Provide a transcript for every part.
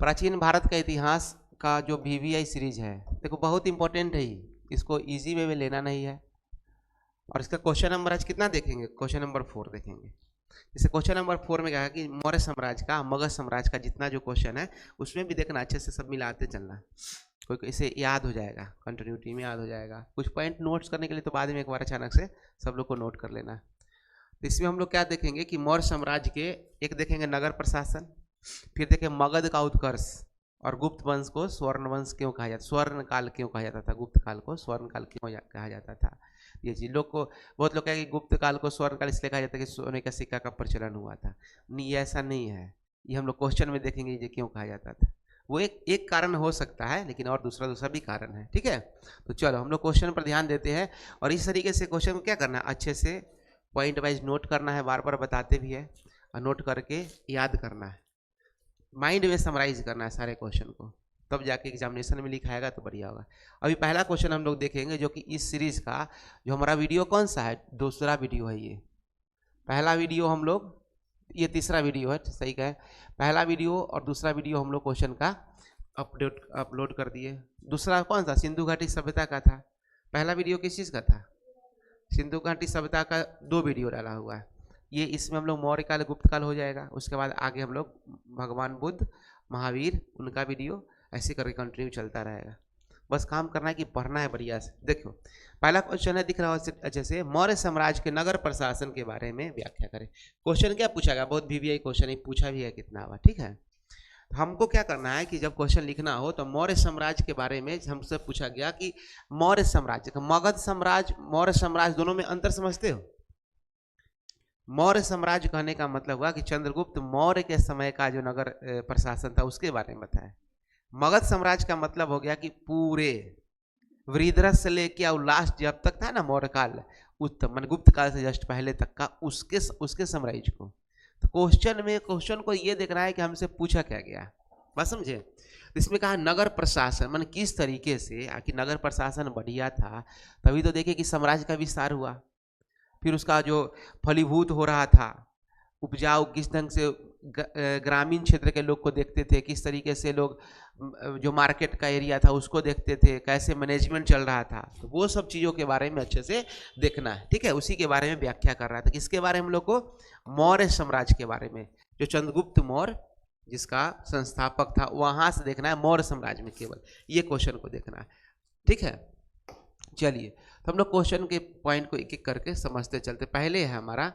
प्राचीन भारत का इतिहास का जो VVI सीरीज है, देखो बहुत इंपॉर्टेंट है ये, इसको इजी वे में लेना नहीं है। और इसका क्वेश्चन नंबर आज कितना देखेंगे? क्वेश्चन नंबर 4 देखेंगे। जैसे क्वेश्चन नंबर 4 में क्या है कि मौर्य साम्राज्य का, मगध साम्राज्य का जितना जो क्वेश्चन है उसमें भी देखना, अच्छे से सब मिलाते चलना, कोई इसे याद हो जाएगा, कंटिन्यूटी में याद हो जाएगा। कुछ पॉइंट नोट्स करने के लिए तो बाद में एक बार अचानक से सब लोग को नोट कर लेना। तो इसमें हम लोग क्या देखेंगे कि मौर्य साम्राज्य के एक देखेंगे नगर प्रशासन, फिर देखेंगे मगध का उत्कर्ष, और गुप्त वंश को स्वर्ण वंश क्यों कहा जाता, स्वर्ण काल क्यों कहा जाता था, गुप्त काल को स्वर्ण काल क्यों कहा जाता था। ये चीज लोग को, बहुत लोग कहेंगे गुप्त काल को स्वर्ण काल इसलिए कहा जाता है कि सोने का सिक्का का प्रचलन हुआ था। नहीं, ऐसा नहीं है, ये हम लोग क्वेश्चन में देखेंगे ये क्यों कहा जाता था। वो एक कारण हो सकता है, लेकिन और दूसरा भी कारण है। ठीक है, तो चलो हम लोग क्वेश्चन पर ध्यान देते हैं, और इस तरीके से क्वेश्चन को क्या करना है, अच्छे से पॉइंट वाइज नोट करना है, बार बार बताते भी है, और नोट करके याद करना है, माइंड में समराइज करना है सारे क्वेश्चन को, तब जाके एग्जामिनेशन में लिखाएगा तो बढ़िया होगा। अभी पहला क्वेश्चन हम लोग देखेंगे, जो कि इस सीरीज का जो हमारा वीडियो कौन सा है, दूसरा वीडियो है ये। पहला वीडियो हम लोग, ये तीसरा वीडियो है, सही कहे, पहला वीडियो और दूसरा वीडियो हम लोग क्वेश्चन का अपलोड कर दिए। दूसरा कौन सा, सिंधु घाटी सभ्यता का था। पहला वीडियो किस चीज़ का था, सिंधु घाटी सभ्यता का 2 वीडियो डाला हुआ है। ये इसमें हम लोग मौर्य काल गुप्त काल हो जाएगा, उसके बाद आगे हम लोग भगवान बुद्ध महावीर उनका वीडियो, ऐसे करके कंटिन्यू चलता रहेगा। बस काम करना है कि पढ़ना है बढ़िया से। देखो पहला क्वेश्चन है, दिख रहा है अच्छे से, मौर्य साम्राज्य के नगर प्रशासन के बारे में व्याख्या करें। क्वेश्चन क्या पूछा गया, बहुत VVI क्वेश्चन है, पूछा भी है कितना हुआ। ठीक है, हमको क्या करना है कि जब क्वेश्चन लिखना हो तो मौर्य साम्राज्य के बारे में हमसे पूछा गया कि मौर्य साम्राज्य, मगध साम्राज्य, मौर्य साम्राज्य, दोनों में अंतर समझते हो। मौर्य साम्राज्य कहने का मतलब हुआ कि चंद्रगुप्त मौर्य के समय का जो नगर प्रशासन था उसके बारे में बताया। मगध साम्राज्य का मतलब हो गया कि पूरे वृद्धरस से लेके और लास्ट जब तक था ना मौर्य काल, उत्तम मान गुप्त काल से जस्ट पहले तक का, उसके साम्राज्य को। तो क्वेश्चन को ये देखना है कि हमसे पूछा क्या गया, बात समझे। इसमें कहा नगर प्रशासन, मान किस तरीके से कि नगर प्रशासन बढ़िया था, तभी तो देखे कि साम्राज्य का विस्तार हुआ। फिर उसका जो फलीभूत हो रहा था, उपजाऊ किस ढंग से, ग्रामीण क्षेत्र के लोग को देखते थे, किस तरीके से लोग जो मार्केट का एरिया था उसको देखते थे, कैसे मैनेजमेंट चल रहा था, तो वो सब चीज़ों के बारे में अच्छे से देखना है। ठीक है, उसी के बारे में व्याख्या कर रहा था। किसके बारे में हम लोग को, मौर्य साम्राज्य के बारे में, जो चंद्रगुप्त मौर्य जिसका संस्थापक था, वहाँ से देखना है मौर्य साम्राज्य में, केवल ये क्वेश्चन को देखना है। ठीक है, चलिए तो हम लोग क्वेश्चन के पॉइंट को एक एक करके समझते चलते। पहले है हमारा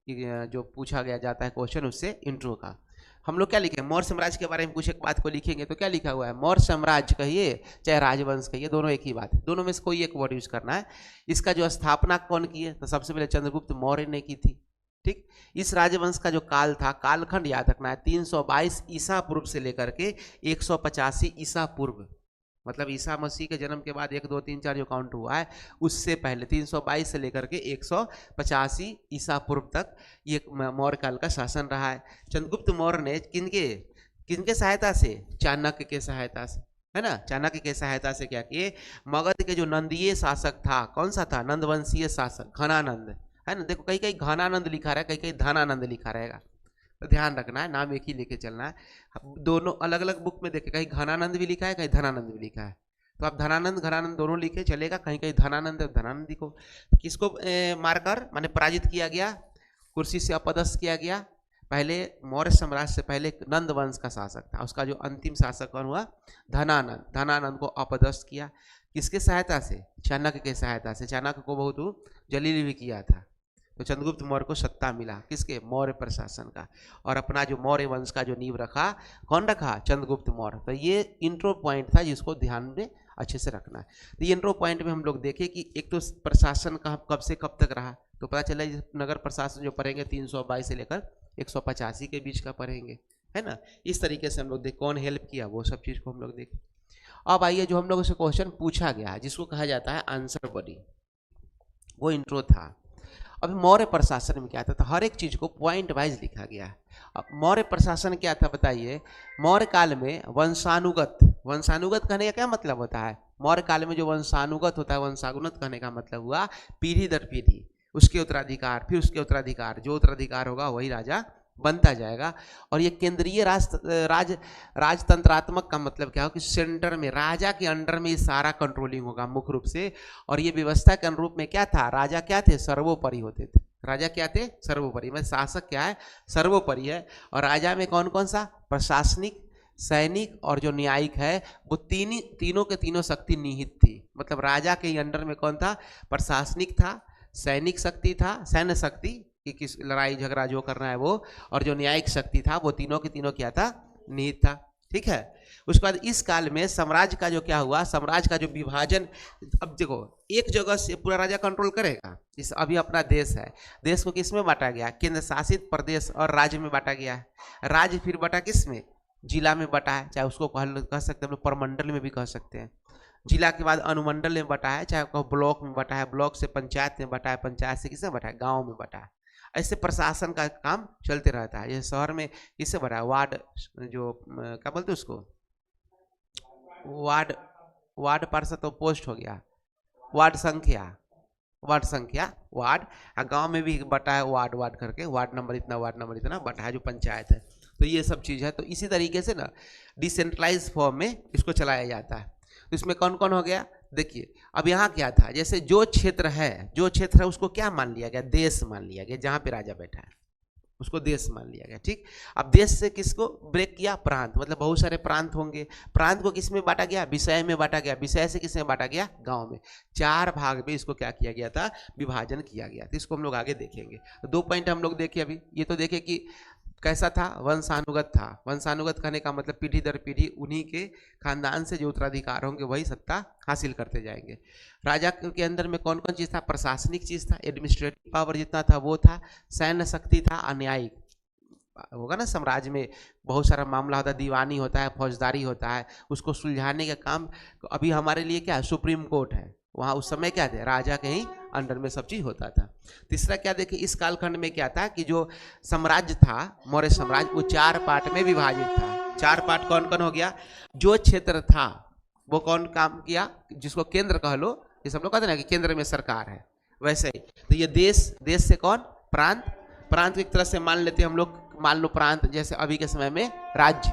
जो पूछा गया जाता है क्वेश्चन, उससे इंट्रो का हम लोग क्या लिखे, मौर्य साम्राज्य के बारे में कुछ एक बात को लिखेंगे तो क्या लिखा हुआ है, मौर्य साम्राज्य कहिए चाहे राजवंश कहिए, दोनों एक ही बात है, दोनों में से कोई एक वर्ड यूज करना है। इसका जो स्थापना कौन की है, तो सबसे पहले चंद्रगुप्त मौर्य ने की थी। ठीक, इस राजवंश का जो काल था, कालखंड याद रखना है, 322 ईसा पूर्व से लेकर के 185 ईसा पूर्व, मतलब ईसा मसीह के जन्म के बाद 1 2 3 4 जो काउंट हुआ है, उससे पहले 322 से लेकर के 185 ईसा पूर्व तक ये मौर्य काल का शासन रहा है। चंद्रगुप्त मौर्य ने किनके सहायता से, चाणक्य के सहायता से, है ना, चाणक्य के सहायता से क्या किए, मगध के जो नंदीय शासक था, कौन सा था, नंदवंशीय शासक घनानंद, है ना। देखो कहीं कहीं घनानंद लिखा रहा है, कहीं कहीं धनानंद लिखा रहेगा, तो ध्यान रखना है, नाम एक ही लेके चलना है। दोनों अलग अलग बुक में देखे, कहीं घनानंद भी लिखा है, कहीं धनानंद भी लिखा है, तो आप धनानंद घनानंद दोनों लिखे चलेगा, कहीं कहीं धनानंद धनानंद लिखो। किसको मारकर माने पराजित किया गया, कुर्सी से अपदस्थ किया गया। पहले मौर्य साम्राज्य से पहले नंद वंश का शासक था, उसका जो अंतिम शासक कौन हुआ, धनानंद, धनानंद को अपदस्थ किया, किसके सहायता से, चाणक्य के सहायता से। चाणक्य को बहुत जलील भी किया था, तो चंद्रगुप्त मौर्य को सत्ता मिला किसके, मौर्य प्रशासन का, और अपना जो मौर्य वंश का जो नींव रखा, कौन रखा, चंद्रगुप्त मौर्य। तो ये इंट्रो पॉइंट था जिसको ध्यान में अच्छे से रखना है। तो ये इंट्रो पॉइंट में हम लोग देखें कि एक तो प्रशासन का कब से कब तक रहा, तो पता चला नगर प्रशासन जो पढ़ेंगे 322 से लेकर 185 के बीच का पढ़ेंगे, है ना। इस तरीके से हम लोग देख कौन हेल्प किया, वो सब चीज़ को हम लोग देखें। अब आइए जो हम लोग से क्वेश्चन पूछा गया है, जिसको कहा जाता है आंसर बॉडी, वो इंट्रो था। अभी मौर्य प्रशासन में क्या था, तो हर एक चीज को पॉइंट वाइज लिखा गया है। अब मौर्य प्रशासन क्या था बताइए, मौर्य काल में वंशानुगत, वंशानुगत कहने का क्या मतलब होता है, मौर्य काल में जो वंशानुगत होता है, वंशानुगत कहने का मतलब हुआ पीढ़ी दर पीढ़ी, उसके उत्तराधिकार, फिर उसके उत्तराधिकार, जो उत्तराधिकार होगा वही राजा बनता जाएगा। और ये केंद्रीय राजतंत्रात्मक का मतलब क्या हो कि सेंटर में राजा के अंडर में सारा कंट्रोलिंग होगा मुख्य रूप से। और ये व्यवस्था के अनुरूप में क्या था, राजा क्या थे, सर्वोपरि होते थे। राजा क्या थे, सर्वोपरि, मतलब शासक क्या है, सर्वोपरि है। और राजा में कौन कौन सा, प्रशासनिक, सैनिक और जो न्यायिक है, वो तीनों के तीनों शक्ति निहित थी। मतलब राजा के अंडर में कौन था, प्रशासनिक था, सैनिक शक्ति था, सैन्य शक्ति कि किस लड़ाई झगड़ा जो करना है वो, और जो न्यायिक शक्ति था, वो तीनों के तीनों क्या था, निहित था। ठीक है। उसके बाद इस काल में साम्राज्य का जो क्या हुआ, साम्राज्य का जो विभाजन, अब देखो एक जगह से पूरा राजा कंट्रोल करेगा। इस अभी अपना देश है, देश को किस में बांटा गया, केंद्र शासित प्रदेश और राज्य में बांटा गया है। राज्य फिर बटा किस में, जिला में बटा है, चाहे उसको कह सकते हैं हम लोग प्रमंडल में भी कह सकते हैं। जिला के बाद अनुमंडल में बटा है, चाहे कहो ब्लॉक में बटा है, ब्लॉक से पंचायत में बटा है, पंचायत से किसमें बटा है, गांव में बटा है। ऐसे प्रशासन का काम चलते रहता है। जैसे शहर में किससे बटा है, वार्ड, जो क्या बोलते हैं उसको, वार्ड पार्षद तो पोस्ट हो गया, वार्ड संख्या, वार्ड। गांव में भी बटा है वार्ड करके, वार्ड नंबर इतना बटा है जो पंचायत है। तो ये सब चीज़ है। तो इसी तरीके से ना डिसेंट्रलाइज फॉर्म में इसको चलाया जाता है। तो इसमें कौन कौन हो गया, देखिए अब यहाँ क्या था, जैसे जो क्षेत्र है उसको क्या मान लिया गया, देश मान लिया गया। जहाँ पे राजा बैठा है उसको देश मान लिया गया। ठीक। अब देश से किसको ब्रेक किया, प्रांत, मतलब बहुत सारे प्रांत होंगे। प्रांत को किस में बांटा गया, विषय में बांटा गया। विषय से किस में बांटा गया, गांव में। 4 भाग में इसको क्या किया गया था, विभाजन किया गया था। इसको हम लोग आगे देखेंगे। तो 2 पॉइंट हम लोग देखे अभी। ये तो देखे कि कैसा था, वंशानुगत था। वंशानुगत कहने का मतलब पीढ़ी दर पीढ़ी उन्हीं के खानदान से जो उत्तराधिकार होंगे वही सत्ता हासिल करते जाएंगे। राजा के अंदर में कौन कौन चीज़ था, प्रशासनिक चीज़ था, एडमिनिस्ट्रेटिव पावर जितना था वो था, सैन्य शक्ति था, अन्यायिक होगा ना। साम्राज्य में बहुत सारा मामला होता है, दीवानी होता है, फौजदारी होता है, उसको सुलझाने का काम अभी हमारे लिए क्या है, सुप्रीम कोर्ट है। वहाँ उस समय क्या थे, राजा के ही अंडर में सब चीज़ होता था। तीसरा क्या देखिए, इस कालखंड में क्या था कि जो साम्राज्य था, मौर्य साम्राज्य, वो 4 पार्ट में विभाजित था। 4 पार्ट कौन कौन हो गया, जो क्षेत्र था वो कौन काम किया, जिसको केंद्र कह लो, जैसे हम लोग कहते हैं ना कि केंद्र में सरकार है, वैसे ही। तो ये देश से कौन, प्रांत एक तरह से मान लेते हैं हम लोग। मान लो प्रांत, जैसे अभी के समय में राज्य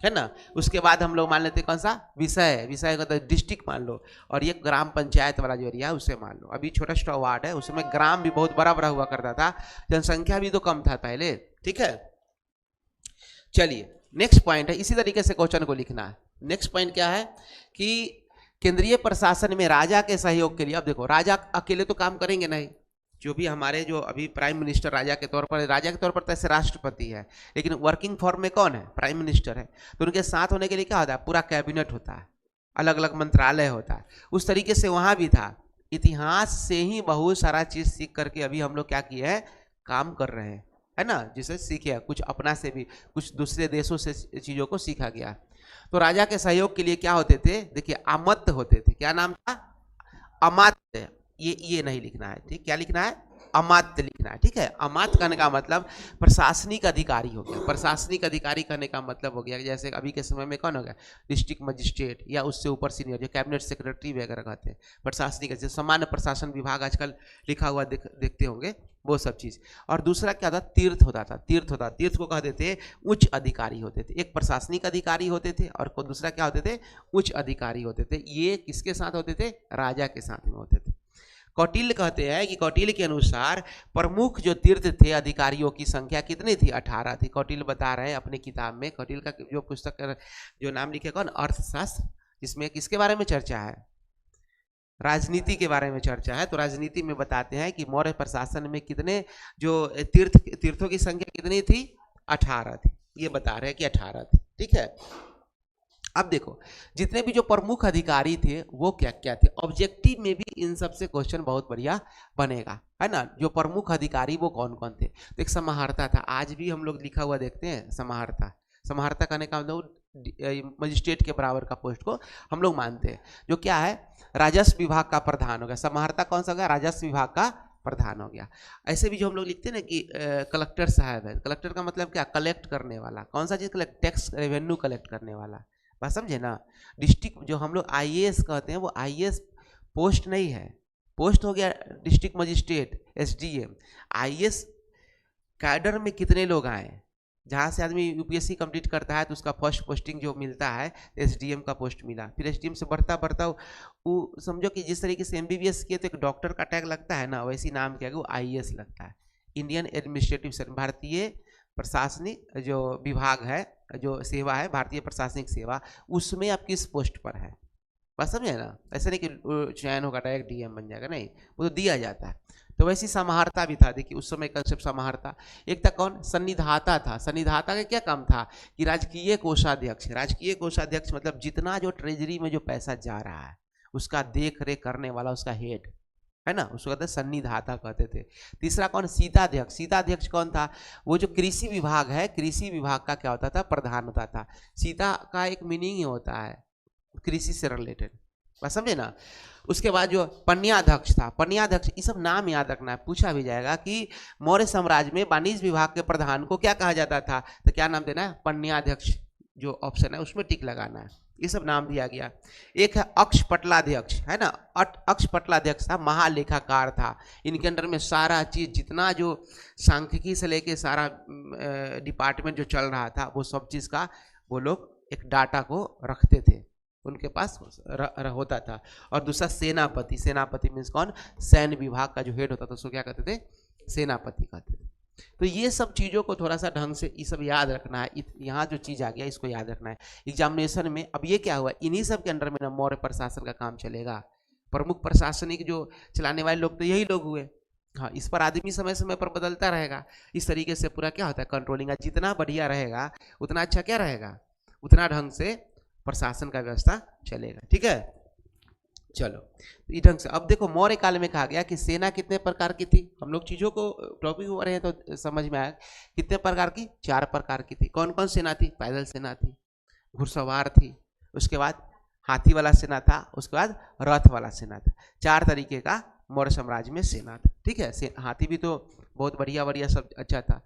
है ना। उसके बाद हम लोग मान लेते हैं कौन सा, विषय का तो डिस्ट्रिक्ट मान लो। और ये ग्राम पंचायत वाला जो एरिया है उसे मान लो। अभी छोटा छोटा वार्ड है, उसमें ग्राम भी बहुत बड़ा बड़ा हुआ करता था, जनसंख्या भी तो कम था पहले। ठीक है। चलिए नेक्स्ट पॉइंट है, इसी तरीके से क्वेश्चन को लिखना है। नेक्स्ट पॉइंट क्या है कि केंद्रीय प्रशासन में राजा के सहयोग के लिए, अब देखो राजा अकेले तो काम करेंगे नहीं। जो भी हमारे जो अभी प्राइम मिनिस्टर राजा के तौर पर तो ऐसे राष्ट्रपति है, लेकिन वर्किंग फॉर्म में कौन है, प्राइम मिनिस्टर है। तो उनके साथ होने के लिए क्या होता है, पूरा कैबिनेट होता है, अलग अलग मंत्रालय होता है। उस तरीके से वहाँ भी था। इतिहास से ही बहुत सारा चीज़ सीख करके अभी हम लोग क्या किए हैं, काम कर रहे हैं, है ना। जिसे सीखे कुछ अपना से भी, कुछ दूसरे देशों से चीज़ों को सीखा गया। तो राजा के सहयोग के लिए क्या होते थे, देखिए अमात्य होते थे। क्या नाम था, अमात्य। ये नहीं लिखना है, ठीक। क्या लिखना है, अमात्य लिखना है, ठीक है। अमात्य कहने का मतलब प्रशासनिक अधिकारी हो गया। प्रशासनिक अधिकारी कहने का मतलब हो गया जैसे अभी के समय में कौन हो गया, डिस्ट्रिक्ट मजिस्ट्रेट या उससे ऊपर सीनियर, जो कैबिनेट सेक्रेटरी वगैरह कहते हैं। प्रशासनिक जैसे सामान्य प्रशासन विभाग आजकल लिखा हुआ देखते होंगे, वो सब चीज़। और दूसरा क्या था, तीर्थ होता था। तीर्थ को कह देते उच्च अधिकारी होते थे। एक प्रशासनिक अधिकारी होते थे और दूसरा क्या होते थे, उच्च अधिकारी होते थे। ये किसके साथ होते थे, राजा के साथ में होते थे। कौटिल्य कहते हैं कि कौटिल्य के अनुसार प्रमुख जो तीर्थ थे अधिकारियों की संख्या कितनी थी, 18 थी। कौटिल्य बता रहे हैं अपने किताब में। कौटिल्य का जो पुस्तक जो नाम लिखे कौन, अर्थशास्त्र, जिसमें किसके बारे में चर्चा है, राजनीति के बारे में चर्चा है। तो राजनीति में बताते हैं कि मौर्य प्रशासन में कितने जो तीर्थों की संख्या कितनी थी, 18 थी। ये बता रहे हैं कि 18 थी, ठीक है। अब देखो जितने भी जो प्रमुख अधिकारी थे वो क्या क्या थे। ऑब्जेक्टिव में भी इन सब से क्वेश्चन बहुत बढ़िया बनेगा, है ना। जो प्रमुख अधिकारी वो कौन कौन थे, तो एक समाहर्ता था। आज भी हम लोग लिखा हुआ देखते हैं समाहर्ता कहने का मतलब मजिस्ट्रेट के बराबर का पोस्ट को हम लोग मानते हैं, जो क्या है, राजस्व विभाग का प्रधान हो गया। समाहर्ता कौन सा हो गया, राजस्व विभाग का प्रधान हो गया। ऐसे भी जो हम लोग लिखते हैं ना कि कलेक्टर साहब है। कलेक्टर का मतलब क्या, कलेक्ट करने वाला। कौन सा चीज़ कलेक्ट, टैक्स रेवेन्यू कलेक्ट करने वाला, बात समझे ना। डिस्ट्रिक्ट जो हम लोग आईएएस कहते हैं, वो आईएएस पोस्ट नहीं है, पोस्ट हो गया district magistrate, SDM. IAS cadre में कितने लोग आए, जहाँ से आदमी यूपीएससी कंप्लीट करता है तो उसका फर्स्ट पोस्टिंग जो मिलता है एसडीएम का पोस्ट मिला, फिर एसडीएम से बढ़ता बढ़ता वो समझो कि जिस तरीके से एमबीबीएस किए तो एक डॉक्टर का टैग लगता है ना, वैसी नाम क्या है वो आईएएस लगता है, इंडियन एडमिनिस्ट्रेटिव सर्विस, भारतीय प्रशासनिक जो विभाग है, जो सेवा है भारतीय प्रशासनिक सेवा, उसमें आप किस पोस्ट पर है, बात समझे ना। ऐसा नहीं कि चयन होगा डायरेक्ट डीएम बन जाएगा, नहीं, वो तो दिया जाता है। तो वैसी समाहर्ता भी था, देखिए उस समय कंसेप्ट समाहर्ता। एक था कौन, सन्निधाता था। सन्निधाता का क्या काम था कि राजकीय कोषाध्यक्ष, राजकीय कोषाध्यक्ष मतलब जितना जो ट्रेजरी में जो पैसा जा रहा है उसका देख रेख करने वाला, उसका हेड है ना, उसको कहते हैं सन्निधाता कहते थे। तीसरा कौन, सीताध्यक्ष। सीताध्यक्ष कौन था, वो जो कृषि विभाग है, कृषि विभाग का क्या होता था, प्रधान होता था। सीता का एक मीनिंग ही होता है कृषि से रिलेटेड, बस समझे ना। उसके बाद जो पन्याध्यक्ष था, पन्याध्यक्ष, ये सब नाम याद रखना है, पूछा भी जाएगा कि मौर्य साम्राज्य में वाणिज्य विभाग के प्रधान को क्या कहा जाता था, तो क्या नाम देना है, पन्याध्यक्ष, जो ऑप्शन है उसमें टिक लगाना है, ये सब नाम दिया गया। एक है अक्षपटलाध्यक्ष, है ना, अक्षपटलाध्यक्ष था, महालेखाकार था, इनके अंडर में सारा चीज, जितना जो सांख्यिकी से लेके सारा डिपार्टमेंट जो चल रहा था वो सब चीज का वो लोग एक डाटा को रखते थे, उनके पास होता था। और दूसरा सेनापति, सेनापति मीन्स कौन, सैन्य विभाग का जो हेड होता था उसको क्या कहते थे, सेनापति कहते थे। तो ये सब चीज़ों को थोड़ा सा ढंग से ये सब याद रखना है, यहाँ जो चीज़ आ गया इसको याद रखना है एग्जामिनेशन में। अब ये क्या हुआ, इन्हीं सब के अंडर में ना मौर्य प्रशासन का काम चलेगा, प्रमुख प्रशासनिक जो चलाने वाले लोग तो यही लोग हुए। हाँ, इस पर आदमी समय समय पर बदलता रहेगा, इस तरीके से पूरा क्या होता है कंट्रोलिंग, जितना बढ़िया रहेगा उतना अच्छा क्या रहेगा, उतना ढंग से प्रशासन का व्यवस्था चलेगा, ठीक है। चलो इस ढंग से अब देखो मौर्य काल में कहा गया कि सेना कितने प्रकार की थी, हम लोग चीज़ों को टॉपिक हो रहे हैं तो समझ में आया कितने प्रकार की, 4 प्रकार की थी। कौन कौन सेना थी, पैदल सेना थी, घुड़सवार थी, उसके बाद हाथी वाला सेना था, उसके बाद रथ वाला सेना था। 4 तरीके का मौर्य साम्राज्य में सेना था, ठीक है। हाथी भी तो बहुत बढ़िया बढ़िया सब अच्छा था।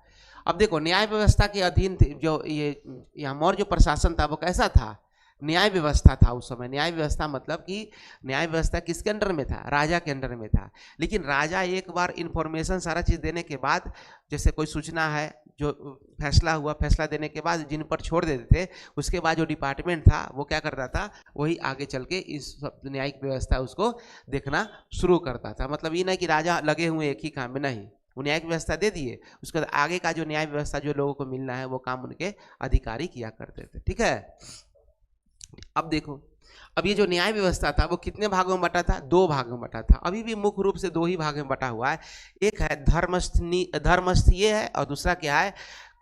अब देखो न्याय व्यवस्था के अधीन जो ये यहाँ मौर्य जो प्रशासन था वो कैसा था, न्याय व्यवस्था था उस समय। न्याय व्यवस्था मतलब कि न्याय व्यवस्था किसके अंडर में था, राजा के अंडर में था। लेकिन राजा एक बार इन्फॉर्मेशन सारा चीज़ देने के बाद, जैसे कोई सूचना है, जो फैसला हुआ, फैसला देने के बाद जिन पर छोड़ देते थे, उसके बाद जो डिपार्टमेंट था वो क्या करता था, वही आगे चल के इस न्यायिक व्यवस्था उसको देखना शुरू करता था। मतलब ये नहीं कि राजा लगे हुए एक ही काम में, नहीं, वो न्यायिक व्यवस्था दे दिए, उसके बाद आगे का जो न्याय व्यवस्था जो लोगों को मिलना है वो काम उनके अधिकारी किया करते थे, ठीक है। अब देखो, अब ये जो न्याय व्यवस्था था वो कितने भागों में बटा था, 2 भागों में बटा था। अभी भी मुख्य रूप से 2 ही भागों में बटा हुआ है। एक है धर्मस्थीय है और दूसरा क्या है,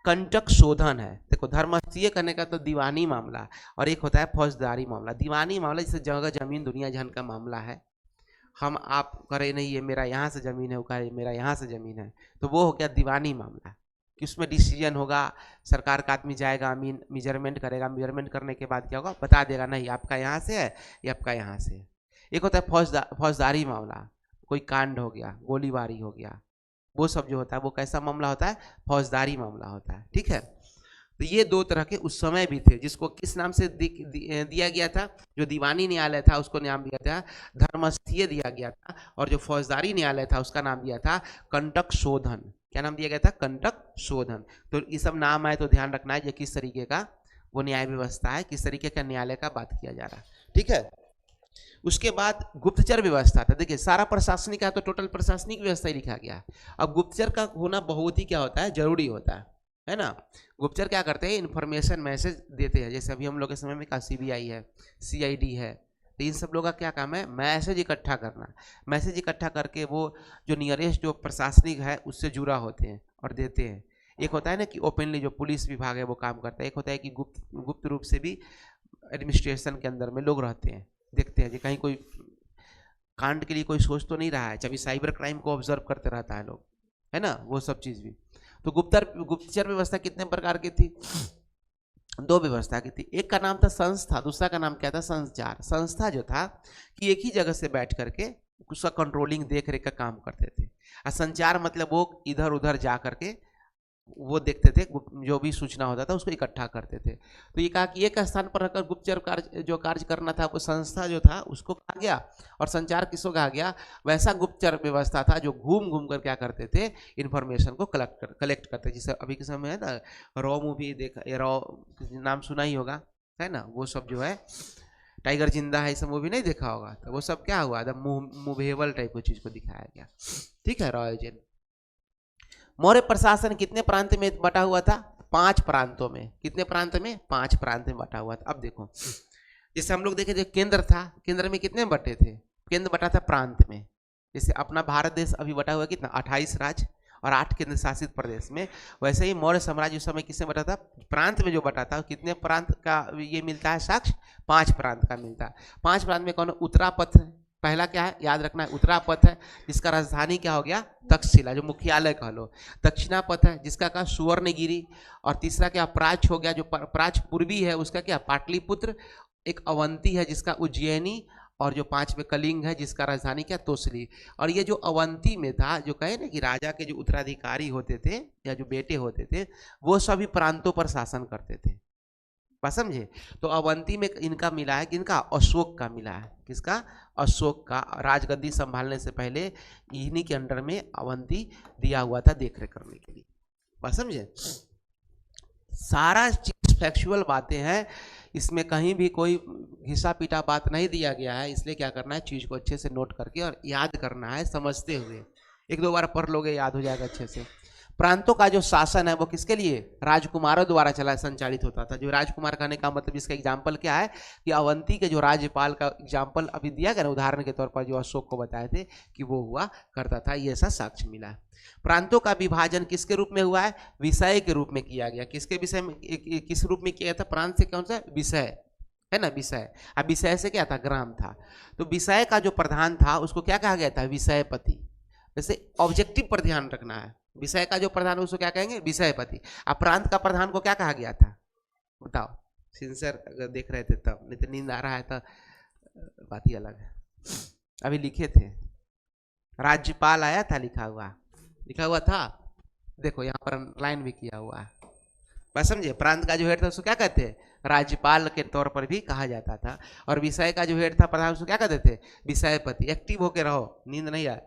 कंटक शोधन है। देखो धर्मस्थीय करने का तो दीवानी मामला, और एक होता है फौजदारी मामला। दीवानी मामला जैसे जगह जमीन दुनिया जहान का मामला है, हम आप करे नहीं, ये मेरा यहाँ से ज़मीन है, वो कहे मेरा यहाँ से ज़मीन है, तो वो हो गया दीवानी मामला, कि उसमें डिसीजन होगा, सरकार का आदमी जाएगा, मेजरमेंट करेगा, मेजरमेंट करने के बाद क्या होगा, बता देगा नहीं आपका यहाँ से है, ये आपका यहाँ से है। एक होता है फौजदारी मामला, कोई कांड हो गया, गोलीबारी हो गया, वो सब जो होता है वो कैसा मामला होता है, फौजदारी मामला होता है, ठीक है। तो ये 2 तरह के उस समय भी थे, जिसको किस नाम से दिया गया था, जो दीवानी न्यायालय था उसको नाम दिया था धर्मस्थीय दिया गया था, और जो फौजदारी न्यायालय था उसका नाम दिया था कंटक शोधन। क्या नाम दिया गया था, कंटक शोधन। तो ये सब नाम आए तो ध्यान रखना है, ये किस तरीके का वो न्याय व्यवस्था है, किस तरीके का न्यायालय का बात किया जा रहा है, ठीक है। उसके बाद गुप्तचर व्यवस्था था। देखिए सारा प्रशासनिक है तो टोटल प्रशासनिक व्यवस्था ही लिखा गया। अब गुप्तचर का होना बहुत ही क्या होता है, जरूरी होता है ना। गुप्तचर क्या करते हैं, इन्फॉर्मेशन मैसेज देते हैं। जैसे अभी हम लोग के समय में का सीबीआई है, सीआईडी है, तो इन सब लोगों का क्या काम है, मैसेज इकट्ठा करना। मैसेज इकट्ठा करके वो जो नियरेस्ट जो प्रशासनिक है उससे जुड़ा होते हैं और देते हैं। एक होता है ना कि ओपनली जो पुलिस विभाग है वो काम करता है, एक होता है कि गुप्त रूप से भी एडमिनिस्ट्रेशन के अंदर में लोग रहते हैं, देखते हैं कि कहीं कोई कांड के लिए कोई सोच तो नहीं रहा है, चाहे साइबर क्राइम को ऑब्जर्व करते रहता है लोग, है ना, वो सब चीज़ भी। तो गुप्तचर व्यवस्था कितने प्रकार की थी, 2 व्यवस्था की थी। एक का नाम था संस्था, दूसरा का नाम क्या था, संचार। संस्था जो था कि एक ही जगह से बैठ करके उसका कंट्रोलिंग देख रेख का काम करते थे, और संचार मतलब वो इधर उधर जा करके वो देखते थे, जो भी सूचना होता था उसको इकट्ठा करते थे। तो ये कहा कि एक स्थान पर रहकर गुप्तचर कार्य जो कार्य करना था वो संस्था जो था उसको कहा गया, और संचार किसको कहा गया, वैसा गुप्तचर व्यवस्था था जो घूम घूम कर क्या करते थे, इन्फॉर्मेशन को कलेक्ट करते। जैसे अभी के समय है ना, रॉ मूवी देखा, रॉ नाम सुना ही होगा, है ना, वो सब जो है टाइगर जिंदा है, ये सब मूवी नहीं देखा होगा, तो वो सब क्या हुआ था, मूवेबल टाइप की चीज को दिखाया गया। ठीक है, रॉ एजेंट। मौर्य प्रशासन कितने प्रांत में बटा हुआ था, 5 प्रांतों में। कितने प्रांत में, 5 प्रांत में बटा हुआ था। अब देखो, जैसे हम लोग देखे थे केंद्र था, केंद्र में कितने बटे थे, केंद्र बटा था प्रांत में। जैसे अपना भारत देश अभी बटा हुआ कितना, 28 राज्य और 8 केंद्र शासित प्रदेश में। वैसे ही मौर्य साम्राज्य उस समय किसमें बटा था, प्रांत में जो बटा था। कितने प्रांत का ये मिलता है साक्ष्य, 5 प्रांत का मिलता है। 5 प्रांत में कौन, उत्तरापथ है, पहला क्या है याद रखना है, उत्तरापथ है जिसका राजधानी क्या हो गया, तक्षशिला जो मुख्यालय कह लो। दक्षिणापथ है जिसका कहा सुवर्णगिरी, और तीसरा क्या प्राच हो गया, जो प्राच पूर्वी है उसका क्या पाटलिपुत्र। एक अवंती है जिसका उज्जैनी, और जो 5 में कलिंग है जिसका राजधानी क्या तोसली। और ये जो अवंती में था, जो कहे ना कि राजा के जो उत्तराधिकारी होते थे या जो बेटे होते थे वो सभी प्रांतों पर शासन करते थे, बात समझे। तो अवंती में इनका मिला है, किनका, अशोक का मिला है। किसका, अशोक का। राजगद्दी संभालने से पहले इन्हीं के अंडर में अवंती दिया हुआ था देखरेख करने के लिए, बात समझे। सारा चीज फैक्चुअल बातें हैं, इसमें कहीं भी कोई घिसा पीटा बात नहीं दिया गया है। इसलिए क्या करना है, चीज को अच्छे से नोट करके और याद करना है, समझते हुए। 1-2 बार पढ़ लोगे याद हो जाएगा अच्छे से। प्रांतों का जो शासन है वो किसके लिए, राजकुमारों द्वारा चला संचालित होता था। जो राजकुमार कहने का मतलब, इसका एग्जाम्पल क्या है कि अवंती के जो राज्यपाल का एग्जाम्पल अभी दिया गया ना उदाहरण के तौर पर, जो अशोक को बताए थे कि वो हुआ करता था, ये ऐसा साक्ष्य मिला है। प्रांतों का विभाजन किसके रूप में हुआ है, विषय के रूप में किया गया। किसके विषय में, किस रूप में किया था, प्रांत से कौन सा विषय है ना, विषय। अब विषय से क्या था, ग्राम था। तो विषय का जो प्रधान था उसको क्या कहा गया था, विषयपति। वैसे ऑब्जेक्टिव पर ध्यान रखना है, विषय का जो प्रधान उसको क्या कहेंगे, विषयपति। अब प्रांत का प्रधान को क्या कहा गया था, बताओ, सिंसियर अगर देख रहे थे तब, नहीं तो नींद आ रहा है तो बात ही अलग है। अभी लिखे थे, राज्यपाल आया था, लिखा हुआ था, देखो यहाँ पर लाइन भी किया हुआ है, बस समझे। प्रांत का जो हेड था उसको क्या कहते हैं, राज्यपाल के तौर पर भी कहा जाता था। और विषय का जो हेड था प्रधान, उसको क्या कहते थे, विषयपति। एक्टिव होके रहो, नींद नहीं आए,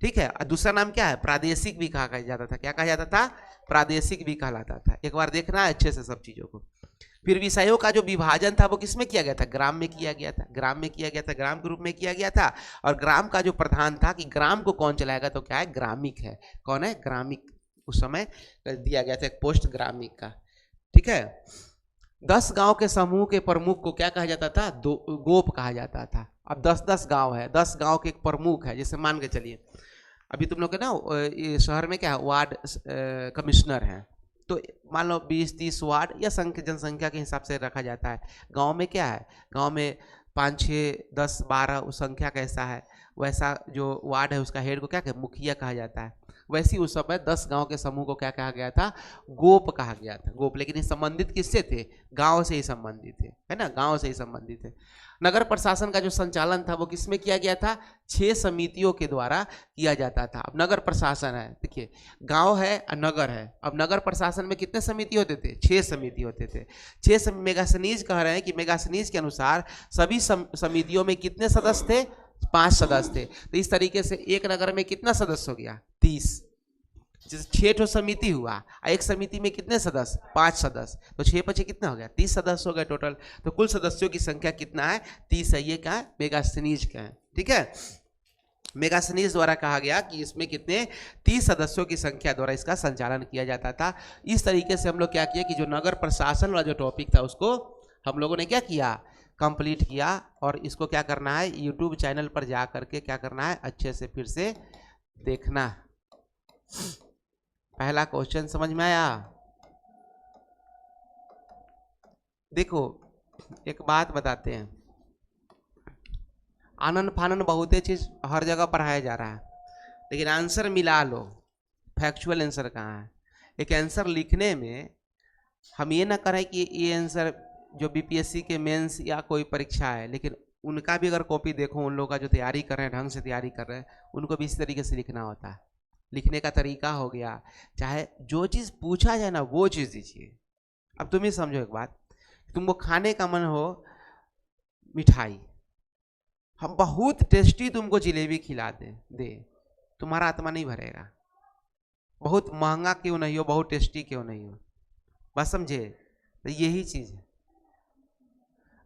ठीक है। दूसरा नाम क्या है, प्रादेशिक भी कहा जाता था। क्या कहा जाता था, प्रादेशिक भी कहलाता था। एक बार देखना है अच्छे से सब चीजों को। फिर विषयों का जो विभाजन था वो किसमें किया गया था, ग्राम में किया गया था। ग्राम में किया गया था, ग्राम के रूप में किया गया था। और ग्राम का जो प्रधान था कि ग्राम को कौन चलाएगा, तो क्या है, ग्रामिक है। कौन है, ग्रामिक। उस समय दिया गया था एक पोस्ट ग्रामिक का, ठीक है। 10 गांव के समूह के प्रमुख को क्या कहा जाता था, गोप कहा जाता था। अब 10-10 गांव है, 10 गांव के एक प्रमुख है। जैसे मान के चलिए अभी तुम लोग के ना ये शहर में क्या है, वार्ड कमिश्नर हैं। तो मान लो 20-30 वार्ड या जनसंख्या के हिसाब से रखा जाता है। गांव में क्या है, गांव में 5, 6, 10, 12 उस संख्या कैसा है, वैसा जो वार्ड है उसका हेड को क्या कहते, मुखिया कहा जाता है। वैसे ही उस समय 10 गांव के समूह को क्या कहा गया था, गोप कहा गया था, गोप। लेकिन ये संबंधित किससे थे, गांव से ही संबंधित थे, है ना, गांव से ही संबंधित थे। नगर प्रशासन का जो संचालन था वो किसमें किया गया था, 6 समितियों के द्वारा किया जाता था। अब नगर प्रशासन है, देखिए गांव है और नगर है। अब नगर प्रशासन में कितने समिति होते थे, 6 समिति होते थे। 6 मेगासनीज कह रहे हैं कि मेगासनीज के अनुसार सभी समितियों में कितने सदस्य थे, 5 सदस्य थे। तो इस तरीके से एक नगर में कितना सदस्य हो गया, 30। जैसे 6 ठो समिति हुआ, एक समिति में कितने सदस्य, 5 सदस्य, तो 6 × 5 कितना हो गया, 30 सदस्य हो गए टोटल। तो कुल सदस्यों की संख्या कितना है, 30 है। ये क्या है, मेगासनीज का है, ठीक है। मेगासनीज द्वारा कहा गया कि इसमें कितने, 30 सदस्यों की संख्या द्वारा इसका संचालन किया जाता था। इस तरीके से हम लोग क्या किया कि जो नगर प्रशासन वाला जो टॉपिक था उसको हम लोगों ने क्या किया, कंप्लीट किया। और इसको क्या करना है, यूट्यूब चैनल पर जा करके क्या करना है, अच्छे से फिर से देखना। पहला क्वेश्चन समझ में आया। देखो एक बात बताते हैं, आनन फानन बहुते चीज हर जगह पढ़ाया जा रहा है, लेकिन आंसर मिला लो, फैक्चुअल आंसर कहाँ है। एक आंसर लिखने में हम ये ना करें कि ये आंसर जो बीपीएससी के मेंस या कोई परीक्षा है, लेकिन उनका भी अगर कॉपी देखो, उन लोगों का जो तैयारी कर रहे हैं, ढंग से तैयारी कर रहे हैं, उनको भी इस तरीके से लिखना होता है। लिखने का तरीका हो गया, चाहे जो चीज़ पूछा जाए ना वो चीज़ दीजिए। अब तुम ही समझो एक बात, तुमको खाने का मन हो मिठाई, हम बहुत टेस्टी तुमको जिलेबी खिला दे, तुम्हारा आत्मा नहीं भरेगा, बहुत महंगा क्यों नहीं हो, बहुत टेस्टी क्यों नहीं हो, बस समझे। तो यही चीज़ है।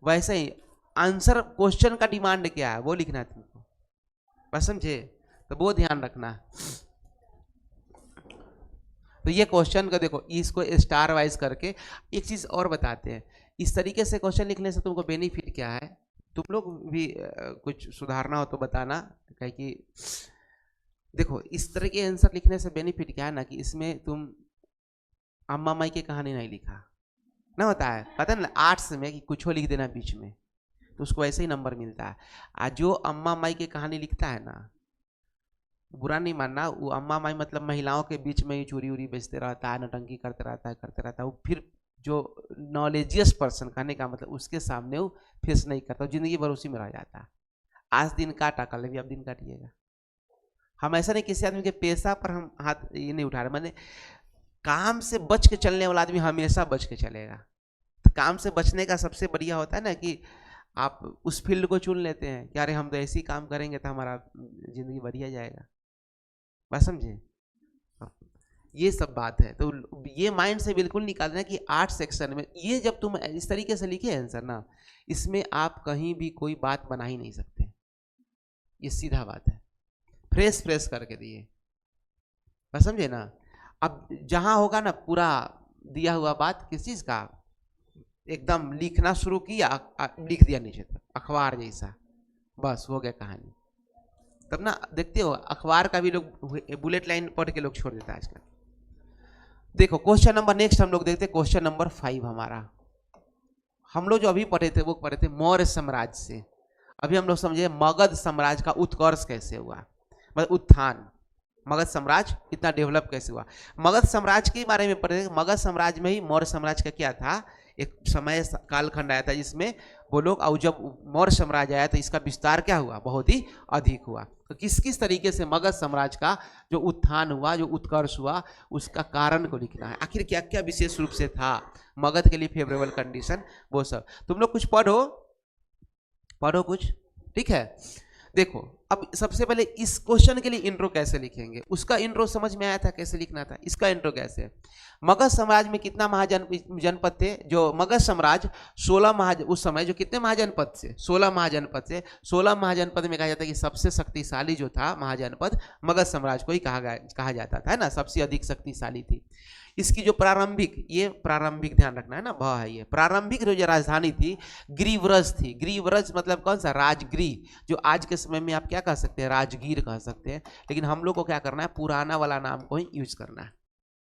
वैसे ही आंसर क्वेश्चन का डिमांड क्या है वो लिखना है तुमको, बस समझे, तो वो ध्यान रखना। तो ये क्वेश्चन का देखो, इसको स्टार वाइज करके एक चीज़ और बताते हैं, इस तरीके से क्वेश्चन लिखने से तुमको बेनिफिट क्या है, तुम लोग भी कुछ सुधारना हो तो बताना, कहे कि देखो इस तरह के आंसर लिखने से बेनिफिट क्या है ना, कि इसमें तुम अम्मा माई की कहानी नहीं लिखा ना, होता है पता है ना आर्ट्स में कि कुछ लिख देना बीच में तो उसको ऐसे ही नंबर मिलता है। आज जो अम्मा माई की कहानी लिखता है ना, बुरा नहीं मानना, वो अम्मा माई मतलब महिलाओं के बीच में ही चोरी उरी बेचते रहता है, नटंकी करते रहता है वो, फिर जो नॉलेजियस पर्सन, कहने का मतलब उसके सामने वो फेस नहीं करता, जिंदगी भर उसी में रह जाता है। आज दिन काटा कल भी अब दिन काटिएगा। हम ऐसा नहीं किसी आदमी के पेशा पर हम हाथ ये नहीं उठा रहे, मैंने काम से बच के चलने वाला आदमी हमेशा बच के चलेगा। तो काम से बचने का सबसे बढ़िया होता है ना कि आप उस फील्ड को चुन लेते हैं कि अरे हम तो ऐसे ही काम करेंगे तो हमारा जिंदगी बढ़िया जाएगा, बस समझे। ये सब बात है, तो ये माइंड से बिल्कुल निकाल देना कि 8 सेक्शन में ये जब तुम इस तरीके से लिखे आंसर ना, इसमें आप कहीं भी कोई बात बना ही नहीं सकते, ये सीधा बात है, फ्रेश फ्रेश करके दिए, बस समझे ना। अब जहाँ होगा ना पूरा दिया हुआ बात किस चीज़ का, एकदम लिखना शुरू किया, लिख दिया नीचे तक अखबार जैसा, बस हो गया कहानी। तब ना देखते हो अखबार का भी लोग बुलेट लाइन पढ़ के लोग छोड़ देता है आजकल। देखो क्वेश्चन नंबर नेक्स्ट हम लोग देखते हैं, क्वेश्चन नंबर 5 हमारा, हम लोग जो अभी पढ़े थे वो पढ़े थे मौर्य साम्राज्य से। अभी हम लोग समझे मगध साम्राज्य का उत्कर्ष कैसे हुआ, मतलब उत्थान, मगध साम्राज्य इतना डेवलप कैसे हुआ। मगध साम्राज्य के बारे में पढ़े, मगध साम्राज्य में ही मौर्य साम्राज्य का क्या था, एक समय कालखंड आया था जिसमें वो लोग, और जब मौर्य साम्राज्य आया तो इसका विस्तार क्या हुआ, बहुत ही अधिक हुआ। तो किस किस तरीके से मगध साम्राज्य का जो उत्थान हुआ, जो उत्कर्ष हुआ, उसका कारण को लिखना है, आखिर क्या क्या विशेष रूप से था मगध के लिए फेवरेबल कंडीशन, वो सब तुम लोग कुछ पढ़ो कुछ, ठीक है। देखो अब सबसे पहले इस क्वेश्चन के लिए इंट्रो कैसे लिखेंगे, उसका इंट्रो समझ में आया था कैसे लिखना था, इसका इंट्रो कैसे है। मगध साम्राज्य में कितना महाजनपद थे, जो मगध साम्राज्य 16 उस समय जो कितने महाजनपद थे, 16 महाजनपद से 16 महाजनपद में कहा जाता है कि सबसे शक्तिशाली जो था महाजनपद मगध साम्राज्य को ही कहा जाता था, है ना, सबसे अधिक शक्तिशाली थी। इसकी जो प्रारंभिक, ये प्रारंभिक ध्यान रखना है ना, भ है ये, प्रारंभिक जो राजधानी थी गिरिव्रज थी। गिरिव्रज मतलब कौन सा, राजगृह, जो आज के समय में आप क्या कह सकते हैं, राजगीर कह सकते हैं, लेकिन हम लोग को क्या करना है, पुराना वाला नाम को ही यूज करना है,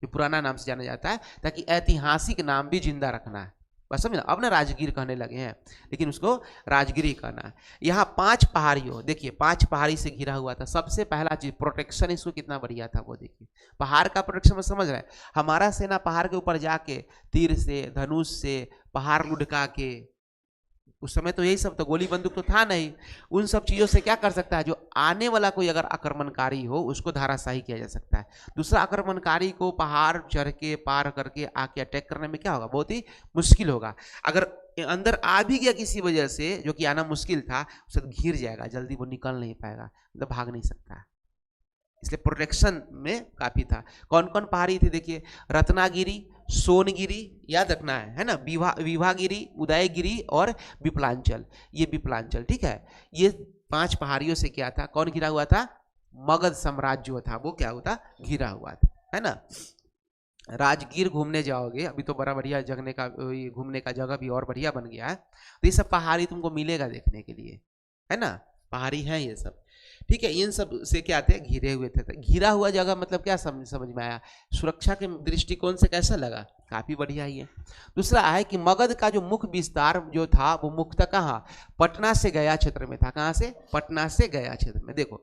ये पुराना नाम से जाना जाता है, ताकि ऐतिहासिक नाम भी जिंदा रखना है, बस समझे ना। अब ना राजगीर कहने लगे हैं, लेकिन उसको राजगिरी कहना है। यहाँ 5 पहाड़ियों, देखिए 5 पहाड़ी से घिरा हुआ था। सबसे पहला चीज प्रोटेक्शन इसको कितना बढ़िया था वो देखिए, पहाड़ का प्रोटेक्शन में समझ रहे हैं। हमारा सेना पहाड़ के ऊपर जाके तीर से, धनुष से, पहाड़ लुढ़का के, उस समय तो यही सब, तो गोली बंदूक तो था नहीं, उन सब चीज़ों से क्या कर सकता है, जो आने वाला कोई अगर आक्रमणकारी हो उसको धाराशाही किया जा सकता है। दूसरा, आक्रमणकारी को पहाड़ चढ़ के पार करके आके अटैक करने में क्या होगा, बहुत ही मुश्किल होगा। अगर अंदर आ भी गया किसी वजह से, जो कि आना मुश्किल था, उसे तो घिर जाएगा, जल्दी वो निकल नहीं पाएगा, मतलब भाग नहीं सकता, इसलिए प्रोटेक्शन में काफी था। कौन कौन पहाड़ी थी देखिए, रत्नागिरी, सोनगिरी, याद रखना है ना, विवागिरी, उदयगिरी और विपलांचल, ये विपलांचल, ठीक है। ये 5 पहाड़ियों से क्या था, कौन घिरा हुआ था, मगध साम्राज्य जो था वो क्या हुआ, घिरा हुआ था, है ना। राजगीर घूमने जाओगे, अभी तो बड़ा बढ़िया जगने का, घूमने का जगह भी और बढ़िया बन गया है, तो ये सब पहाड़ी तुमको मिलेगा देखने के लिए, है ना, पहाड़ी है ये सब, ठीक है। इन सब से क्या थे, घिरे हुए थे। घिरा हुआ जगह मतलब क्या समझ में आया, सुरक्षा के दृष्टिकोण से कैसा लगा, काफी बढ़िया ही है। दूसरा है कि मगध का जो मुख्य विस्तार जो था वो मुख्यतः कहाँ, पटना से गया क्षेत्र में था। कहाँ से, पटना से गया क्षेत्र में। देखो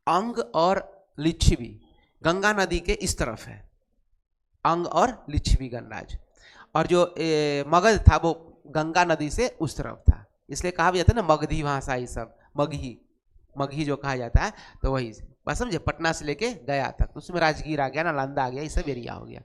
अंग और लिच्छवी गंगा नदी के इस तरफ है, अंग और लिच्छवी गणराज्य, और जो मगध था वो गंगा नदी से उस तरफ था, इसलिए कहा भी जाता है ना मगधी भाषा, ये सब मगही जो कहा जाता है, तो वही बस समझे, पटना से लेके गया तक, तो उसमें राजगीर आ गया, नालंदा आ गया, ये सब एरिया हो गया।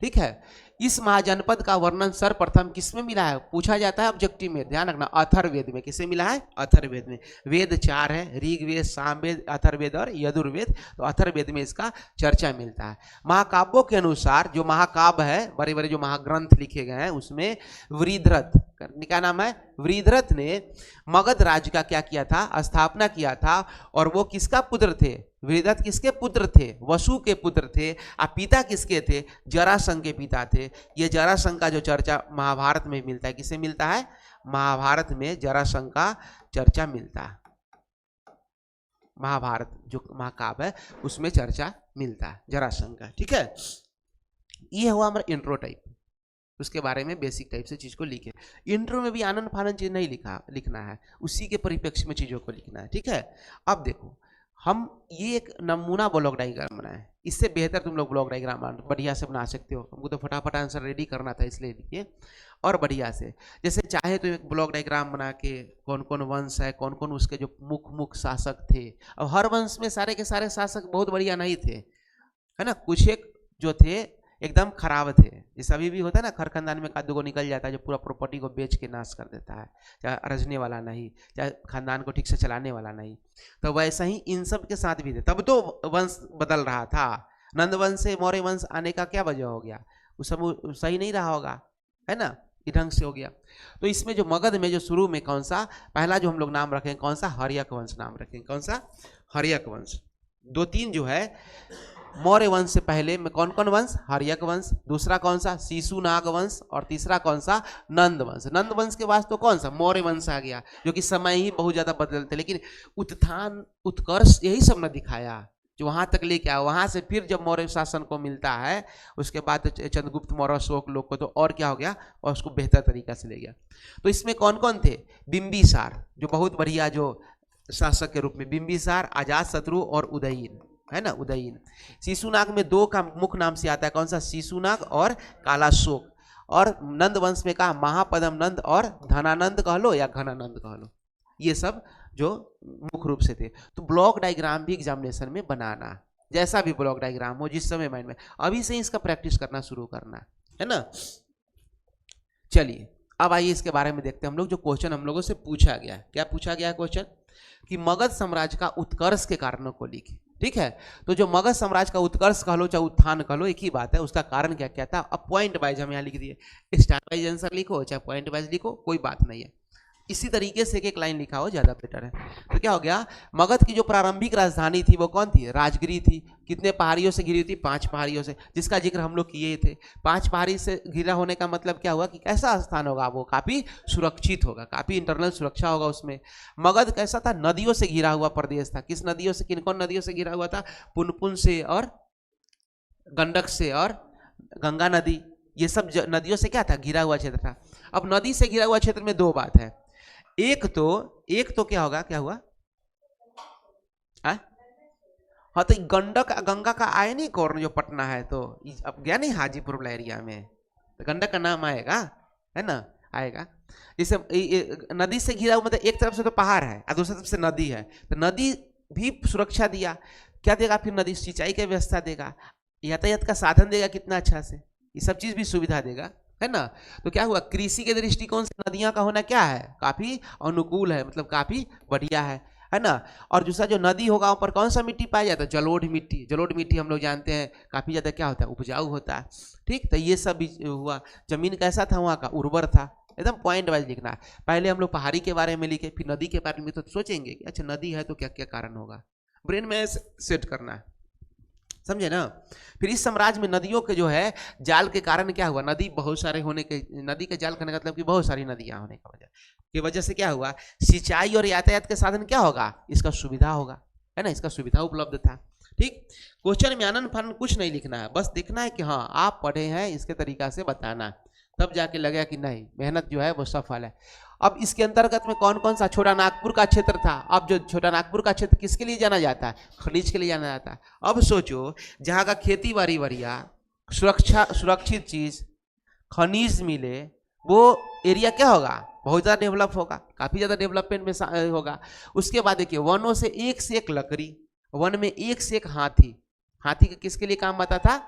ठीक है, इस महाजनपद का वर्णन सर्वप्रथम किसमें मिला है, पूछा जाता है ऑब्जेक्टिव में, ध्यान रखना, अथर्ववेद में। किसमें मिला है, अथर्ववेद में। वेद 4 है, ऋग्वेद, सामवेद, अथर्ववेद और यजुर्वेद, तो अथर्ववेद में इसका चर्चा मिलता है। महाकाव्यों के अनुसार, जो महाकाव्य है, बड़े बड़े जो महाग्रंथ लिखे गए हैं, उसमें वृद्धरथ, क्या नाम है, वृद्धरथ ने मगध राज्य का क्या किया था, स्थापना किया था। और वो किसका पुत्र थे, वृद्धरथ किसके पुत्र थे, वसु के पुत्र थे। और पिता किसके थे, जरासंध के पिता थे। ये जरासंध का जो चर्चा महाभारत में मिलता है, किसे मिलता है, महाभारत में जरासंध का चर्चा मिलता है। महाभारत जो महाकाव्य है उसमें चर्चा मिलता है जरासंध का। ठीक है, ये हुआ हमारा इंट्रो टाइप, उसके बारे में बेसिक टाइप से चीज को लिखे। इंट्रो में भी आनंद फानंद चीज नहीं लिखना है, उसी के परिप्रेक्ष्य में चीजों को लिखना है। ठीक है, अब देखो, हम ये एक नमूना ब्लॉक डायग्राम बनाए, इससे बेहतर तुम लोग ब्लॉक डायग्राम बढ़िया से बना सकते हो। हमको तो फटाफट आंसर रेडी करना था, इसलिए लिखिए और बढ़िया से। जैसे चाहे तो एक ब्लॉक डायग्राम बना के कौन कौन वंश है, कौन कौन उसके जो मुख्य शासक थे। अब हर वंश में सारे के सारे शासक बहुत बढ़िया नहीं थे, है ना, कुछ एक जो थे एकदम खराब थे। जैसे अभी भी होता है ना, खर खानदान में का दो निकल जाता है जो पूरा प्रॉपर्टी को बेच के नाश कर देता है, चाहे रजने वाला नहीं, चाहे खानदान को ठीक से चलाने वाला नहीं। तो वैसा ही इन सब के साथ भी थे। तब तो वंश बदल रहा था, नंद वंश से मौर्य वंश आने का क्या वजह हो गया, उस सब सही नहीं रहा होगा, है ना, इस ढंग से हो गया। तो इसमें जो मगध में जो शुरू में कौन सा पहला जो हम लोग नाम रखें, कौन सा, हर्यक वंश नाम रखें। कौन सा, हर्यक वंश। 2-3 जो है मौर्य वंश से पहले में कौन कौन वंश, हर्यक वंश, दूसरा कौन सा, शिशुनाग वंश, और तीसरा कौन सा, नंद वंश। नंद वंश के बाद तो कौन सा, मौर्य वंश आ गया, जो कि समय ही बहुत ज्यादा बदलते, लेकिन उत्थान उत्कर्ष यही सब ने दिखाया, जो वहां तक लेके आया। वहां से फिर जब मौर्य शासन को मिलता है, उसके बाद चंद्रगुप्त मौर्य अशोक लोग को, तो और क्या हो गया, और उसको बेहतर तरीका से ले गया। तो इसमें कौन कौन थे, बिंबिसार जो बहुत बढ़िया जो शासक के रूप में, बिंबिसार, अजातशत्रु और उदयन, है ना, उदयन। शिशुनाग में 2 का मुख्य नाम से आता है, कौन सा, शिशुनाग और कालाशोक। और नंद वंश में कहा महापद्म नंद और धनानंद कह लो या घनानंद कह लो, ये सब जो मुख्य रूप से थे। तो ब्लॉक डायग्राम भी एग्जामिनेशन में बनाना, जैसा भी ब्लॉक डायग्राम हो, जिस समय माइंड में, अभी से इसका प्रैक्टिस करना शुरू करना है ना। चलिए अब आइए इसके बारे में देखते हैं हम लोग, जो क्वेश्चन हम लोगों से पूछा गया है। क्या पूछा गया है क्वेश्चन, कि मगध साम्राज्य का उत्कर्ष के कारणों को लिखे। ठीक है, तो जो मगध साम्राज्य का उत्कर्ष कह लो चाहे उत्थान कह लो, एक ही बात है, उसका कारण क्या क्या था। अब पॉइंट वाइज हम यहाँ लिख दिए, स्टार वाइज आंसर लिखो चाहे पॉइंट वाइज लिखो, कोई बात नहीं है, इसी तरीके से एक लाइन लिखा हो ज्यादा बेटर है। तो क्या हो गया, मगध की जो प्रारंभिक राजधानी थी वो कौन थी, राजगिरी थी। कितने पहाड़ियों से घिरी थी, 5 पहाड़ियों से, जिसका जिक्र हम लोग किए थे। 5 पहाड़ी से घिरा होने का मतलब क्या हुआ, कि कैसा स्थान होगा, वो काफी सुरक्षित होगा, काफी इंटरनल सुरक्षा होगा उसमें। मगध कैसा था, नदियों से घिरा हुआ प्रदेश था। किस नदियों से, किन कौन नदियों से घिरा हुआ था, पुनपुन से और गंडक से और गंगा नदी, ये सब नदियों से क्या था, घिरा हुआ क्षेत्र था। अब नदी से घिरा हुआ क्षेत्र में 2 बात है, एक तो क्या होगा, क्या हुआ, हाँ, तो गंडक गंगा का आए नहीं कॉर्न जो पटना है, तो अब गया नहीं हाजीपुर वाला एरिया में, तो गंडक का नाम आएगा, है ना, आएगा। जैसे नदी से घिरा हुआ, मतलब एक तरफ से तो पहाड़ है और दूसरी तरफ से नदी है, तो नदी भी सुरक्षा दिया। क्या देगा फिर, नदी सिंचाई की व्यवस्था देगा, यातायात का साधन देगा कितना अच्छा से, ये सब चीज भी सुविधा देगा, है ना। तो क्या हुआ, कृषि के दृष्टिकोण से नदियां का होना क्या है, काफी अनुकूल है, मतलब काफी बढ़िया है ना। और दूसरा जो नदी होगा वहाँ पर कौन सा मिट्टी पाया जाता है, जलोढ़ मिट्टी। जलोढ़ मिट्टी हम लोग जानते हैं काफी ज्यादा क्या होता है, उपजाऊ होता है। ठीक, तो ये सब भी हुआ। जमीन कैसा था वहाँ का, उर्वर था। एकदम पॉइंट वाइज लिखना है, पहले हम लोग पहाड़ी के बारे में लिखे, फिर नदी के बारे में, तो सोचेंगे कि अच्छा नदी है तो क्या क्या कारण होगा, ब्रेन में सेट करना है, समझे ना। फिर इस साम्राज्य में नदियों के जो है जाल के कारण क्या हुआ, नदी बहुत सारे होने के, नदी के जाल करने का मतलब कि बहुत सारी नदियां होने की वजह से क्या हुआ, सिंचाई और यातायात के साधन क्या होगा, इसका सुविधा होगा, है ना, इसका सुविधा उपलब्ध था। ठीक, क्वेश्चन में आनंद फानंद कुछ नहीं लिखना है, बस देखना है कि हाँ आप पढ़े हैं, इसके तरीका से बताना, तब जाके लगेगा कि नहीं मेहनत जो है वो सफल है। अब इसके अंतर्गत में कौन कौन सा, छोटा नागपुर का क्षेत्र था। अब जो छोटा नागपुर का क्षेत्र किसके लिए जाना जाता है, खनिज के लिए जाना जाता है। अब सोचो जहाँ का खेती बाड़ी बढ़िया, सुरक्षित चीज, खनिज मिले, वो एरिया क्या होगा, बहुत ज़्यादा डेवलप होगा, काफ़ी ज़्यादा डेवलपमेंट में होगा। उसके बाद देखिए वनों से एक लकड़ी, वन में एक से एक हाथी, हाथी का किसके लिए काम आता था?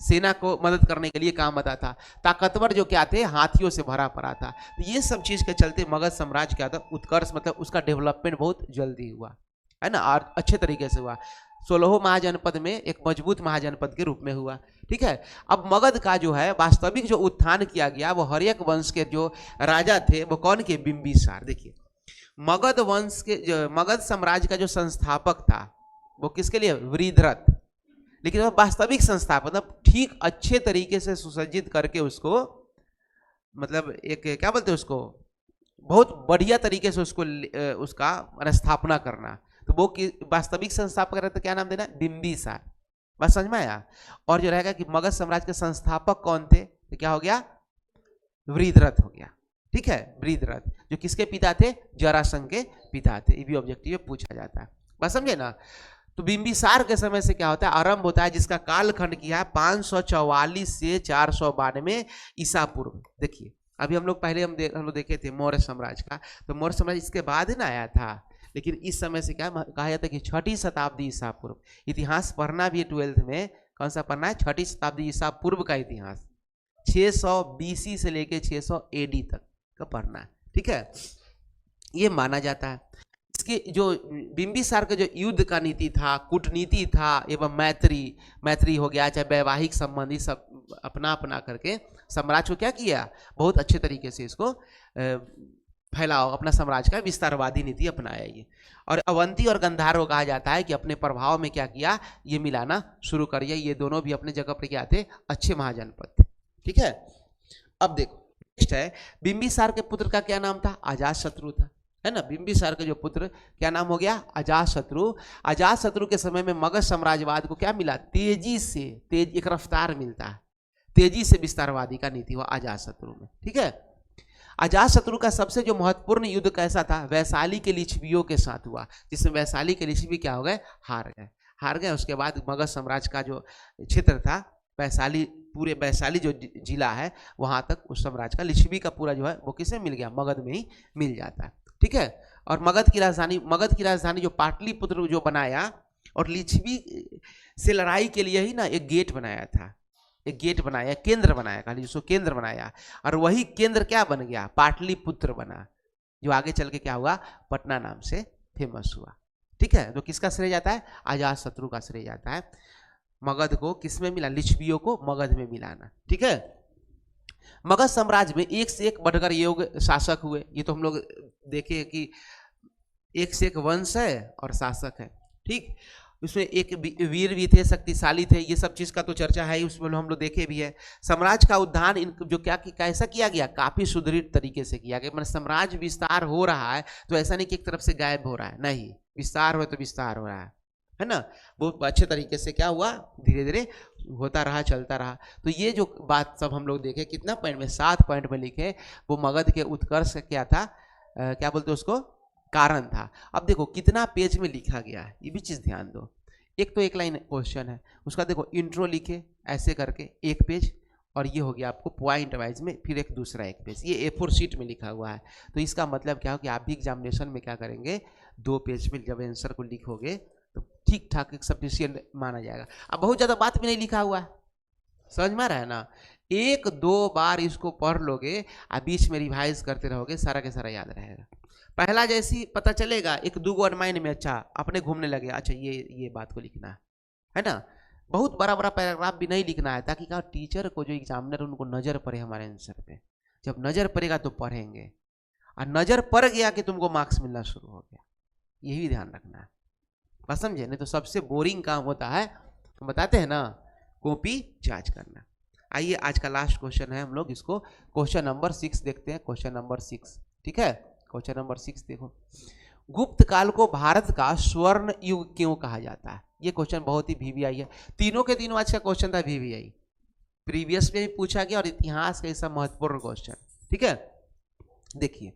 सेना को मदद करने के लिए काम आता था। ताकतवर जो क्या थे, हाथियों से भरा पड़ा था। तो ये सब चीज के चलते मगध साम्राज्य क्या था, उत्कर्ष मतलब उसका डेवलपमेंट बहुत जल्दी हुआ, है ना, और अच्छे तरीके से हुआ। 16 महाजनपद में एक मजबूत महाजनपद के रूप में हुआ। ठीक है, अब मगध का जो है वास्तविक जो उत्थान किया गया वो हर्यक वंश के जो राजा थे वो कौन के? बिंबिसार। देखिए मगध वंश के मगध साम्राज्य का जो संस्थापक था वो किसके लिए? वृद्धरथ। लेकिन वो वास्तविक संस्थापक मतलब ठीक अच्छे तरीके से सुसज्जित करके उसको, मतलब एक क्या बोलते हैं उसको, बहुत बढ़िया तरीके से उसको उसका स्थापना करना, तो वो वास्तविक संस्थापक रहता, क्या नाम देना? बिंबिसार। बस समझ में आया। और जो रहेगा कि मगध साम्राज्य के संस्थापक कौन थे, तो क्या हो गया? वृद्धरथ हो गया। ठीक है, वृद्धरथ जो किसके पिता थे? जरासंध के पिता थे। ये भी ऑब्जेक्टिव में पूछा जाता है, बस समझे ना। तो बिंबिसार के समय से क्या होता है? आरंभ होता है, जिसका कालखंड किया है 544 से 492 ईसा पूर्व। देखिए अभी हम लोग पहले हम लोग देखे थे मौर्य साम्राज्य का, तो मौर्य साम्राज्य इसके बाद ही ना आया था, लेकिन इस समय से क्या कहा जाता है कि 6ठी शताब्दी ईसा पूर्व। इतिहास पढ़ना भी 12th में, कौन सा पढ़ना है? 6ठी शताब्दी ईसा पूर्व का इतिहास, 600 BC से लेके 600 AD तक का पढ़ना है। ठीक है, ये माना जाता है। इसके जो बिंबिसार का जो युद्ध का नीति था, कूटनीति था एवं मैत्री हो गया, चाहे वैवाहिक संबंधी सब अपना अपना करके साम्राज्य को क्या किया? बहुत अच्छे तरीके से इसको फैलाओ, अपना साम्राज्य का विस्तारवादी नीति अपनाया ये। और अवंती और गांधार को कहा जाता है कि अपने प्रभाव में क्या किया? ये मिलाना शुरू कर दिया। ये दोनों भी अपने जगह पर क्या थे? अच्छे महाजनपद थे। ठीक है, अब देखो नेक्स्ट है, बिंबिसार के पुत्र का क्या नाम था? अजातशत्रु था, है ना। बिंबिसार के जो पुत्र क्या नाम हो गया? अजातशत्रु। अजातशत्रु के समय में मगध साम्राज्यवाद को क्या मिला? तेजी से एक रफ्तार मिलता है, तेजी से विस्तारवादी का नीति हुआ अजातशत्रु में। ठीक है, अजातशत्रु का सबसे जो महत्वपूर्ण युद्ध कैसा था? वैशाली के लिच्छवियों के साथ हुआ, जिसमें वैशाली के लिच्छवी क्या हो गए? हार गए। उसके बाद मगध साम्राज्य का जो क्षेत्र था वैशाली, पूरे वैशाली जो जिला है वहां तक उस साम्राज्य का लिच्छवी का पूरा जो है वो किसे मिल गया? मगध में ही मिल जाता है। ठीक है, और मगध की राजधानी जो पाटलिपुत्र जो बनाया, और लिच्छवी से लड़ाई के लिए ही ना एक गेट बनाया था, एक गेट बनाया, केंद्र बनाया, खाली उसको केंद्र बनाया, और वही केंद्र क्या बन गया? पाटलिपुत्र बना, जो आगे चल के क्या हुआ? पटना नाम से फेमस हुआ। ठीक है, तो किसका श्रेय जाता है? अजातशत्रु का श्रेय जाता है। मगध को किसमें मिला? लिच्छवियों को मगध में मिलाना। ठीक है, मगध साम्राज्य में एक से एक बढ़कर योग्य शासक हुए। ये तो हम लोग देखे कि एक से एक वंश है और शासक है। ठीक, उसमें एक वीर भी थे, शक्तिशाली थे, ये सब चीज का तो चर्चा है, उसमें हम लोग देखे भी है। साम्राज्य का उद्धान जो क्या कैसा किया गया? काफी सुदृढ़ तरीके से किया गया। मतलब साम्राज्य विस्तार हो रहा है तो ऐसा नहीं कि एक तरफ से गायब हो रहा है, नहीं, विस्तार हो तो विस्तार हो रहा है ना। बहुत अच्छे तरीके से क्या हुआ? धीरे धीरे होता रहा, चलता रहा। तो ये जो बात सब हम लोग देखे, कितना पॉइंट में? 7 पॉइंट में लिखे। वो मगध के उत्कर्ष क्या था, क्या बोलते उसको? कारण था। अब देखो कितना पेज में लिखा गया है, ये भी चीज ध्यान दो। एक तो एक लाइन क्वेश्चन है, उसका देखो इंट्रो लिखे ऐसे करके 1 पेज, और ये हो गया आपको पॉइंट वाइज में फिर एक दूसरा 1 पेज, ये A4 शीट में लिखा हुआ है। तो इसका मतलब क्या हो कि आप भी एग्जामिनेशन में क्या करेंगे? 2 पेज में जब आंसर को लिखोगे तो ठीक ठाक एक सफिशियंट माना जाएगा। अब बहुत ज़्यादा बात भी नहीं लिखा हुआ है, समझ में आ रहा है ना। 1-2 बार इसको पढ़ लोगे और बीच में रिवाइज करते रहोगे, सारा के सारा याद रहेगा। पहला जैसी पता चलेगा 1-2 वर्ड माइंड में, अच्छा अपने घूमने लगे, अच्छा ये बात को लिखना है ना। बहुत बड़ा बड़ा पैराग्राफ भी नहीं लिखना है, ताकि क्या टीचर को जो एग्जामिनर उनको नज़र पड़े हमारे आंसर पे। जब नज़र पड़ेगा तो पढ़ेंगे, और नज़र पड़ गया कि तुमको मार्क्स मिलना शुरू हो गया, यही ध्यान रखना है, बस समझे। नहीं तो सबसे बोरिंग काम होता है, तो बताते हैं ना, कॉपी जांच करना। आइए आज का लास्ट क्वेश्चन है, हम लोग इसको क्वेश्चन नंबर 6 देखते हैं। क्वेश्चन नंबर 6, ठीक है, क्वेश्चन नंबर 6 देखो। गुप्त काल को भारत का स्वर्ण युग क्यों कहा जाता है? ये क्वेश्चन बहुत ही VVI है। तीनों के तीनों आज का क्वेश्चन था VVI, प्रीवियस में भी पूछा गया और इतिहास का ऐसा महत्वपूर्ण क्वेश्चन। ठीक है, देखिए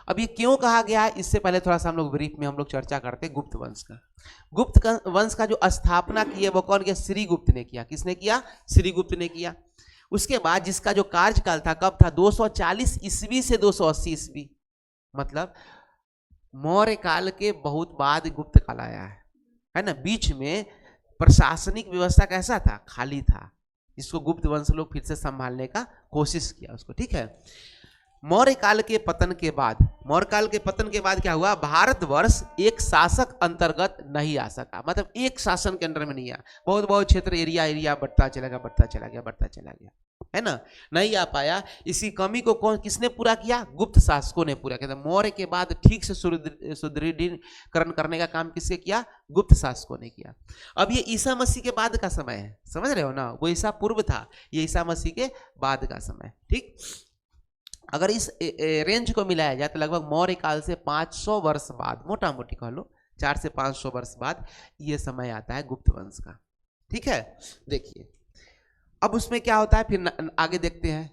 अब ये क्यों कहा गया है, इससे पहले थोड़ा सा हम लोग ब्रीफ में हम लोग चर्चा करते हैं गुप्त वंश का। गुप्त वंश का जो स्थापना की है वो कौन किया? श्रीगुप्त ने किया। किसने किया? श्रीगुप्त ने किया। उसके बाद जिसका जो कार्यकाल था कब था? 240 ईस्वी से 280 ईस्वी, मतलब मौर्य काल के बहुत बाद गुप्त काल आया है ना। बीच में प्रशासनिक व्यवस्था कैसा था, खाली था, जिसको गुप्त वंश लोग फिर से संभालने का कोशिश किया उसको, ठीक है। मौर्य काल के पतन के बाद, मौर्य काल के पतन के बाद क्या हुआ, भारतवर्ष एक शासक अंतर्गत नहीं आ सका, मतलब एक शासन के अंडर में नहीं आया, बहुत बहुत क्षेत्र एरिया बढ़ता चला गया, है ना, नहीं आ पाया। इसी कमी को कौन किसने पूरा किया, गुप्त शासकों ने पूरा किया। मौर्य के बाद ठीक से सुदृढ़ीकरण करने का काम किसने किया, गुप्त शासकों ने किया। अब ये ईसा मसीह के बाद का समय है, समझ रहे हो ना, वो ईसा पूर्व था, ये ईसा मसीह के बाद का समय, ठीक। अगर इस रेंज को मिलाया जाए तो लगभग मौर्य काल से 500 वर्ष बाद, मोटा मोटी कह लो 4 से 500 वर्ष बाद ये समय आता है गुप्त वंश का, ठीक है। देखिए अब उसमें क्या होता है, फिर आगे देखते हैं।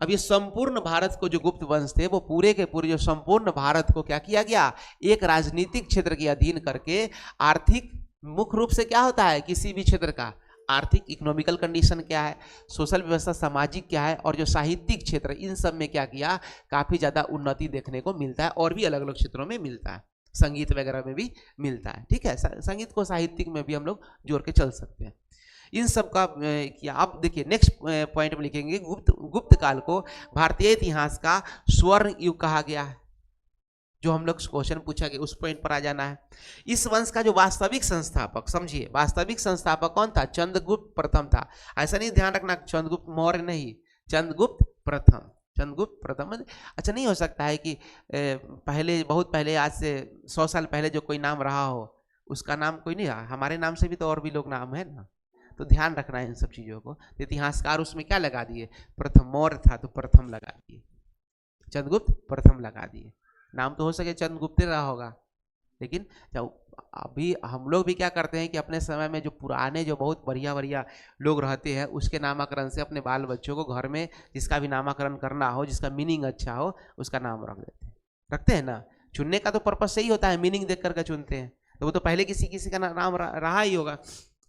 अब ये संपूर्ण भारत को जो गुप्त वंश थे वो पूरे के पूरे जो संपूर्ण भारत को क्या किया गया, एक राजनीतिक क्षेत्र के अधीन करके, आर्थिक मुख्य रूप से क्या होता है किसी भी क्षेत्र का, आर्थिक इकोनॉमिकल कंडीशन क्या है, सोशल व्यवस्था सामाजिक क्या है, और जो साहित्यिक क्षेत्र, इन सब में क्या किया, काफ़ी ज़्यादा उन्नति देखने को मिलता है, और भी अलग अलग क्षेत्रों में मिलता है, संगीत वगैरह में भी मिलता है, ठीक है। संगीत को साहित्यिक में भी हम लोग जोड़ के चल सकते हैं, इन सब का किया। आप देखिए नेक्स्ट पॉइंट में लिखेंगे, गुप्त काल को भारतीय इतिहास का स्वर्ण युग कहा गया है, जो हम लोग क्वेश्चन पूछा गया उस पॉइंट पर आ जाना है। इस वंश का जो वास्तविक संस्थापक, समझिए वास्तविक संस्थापक कौन था, चंद्रगुप्त प्रथम था। ऐसा नहीं ध्यान रखना चंद्रगुप्त मौर्य नहीं, चंद्रगुप्त प्रथम, चंद्रगुप्त प्रथम। अच्छा नहीं हो सकता है कि पहले, बहुत पहले, आज से 100 साल पहले जो कोई नाम रहा हो उसका नाम कोई नहीं रहा, हमारे नाम से भी तो और भी लोग नाम है ना, तो ध्यान रखना है इन सब चीज़ों को। तो इतिहासकार उसमें क्या लगा दिए, प्रथम, मौर्य था तो प्रथम लगा दिए, चंद्रगुप्त प्रथम लगा दिए। नाम तो हो सके चंद्रगुप्त रहा होगा, लेकिन जब अभी हम लोग भी क्या करते हैं कि अपने समय में जो पुराने जो बहुत बढ़िया लोग रहते हैं उसके नामकरण से अपने बाल बच्चों को घर में जिसका भी नामकरण करना हो, जिसका मीनिंग अच्छा हो, उसका नाम रख देते हैं, रखते हैं ना। चुनने का तो पर्पस सही होता है, मीनिंग देख करके चुनते हैं, तो वो तो पहले किसी का नाम रहा ही होगा,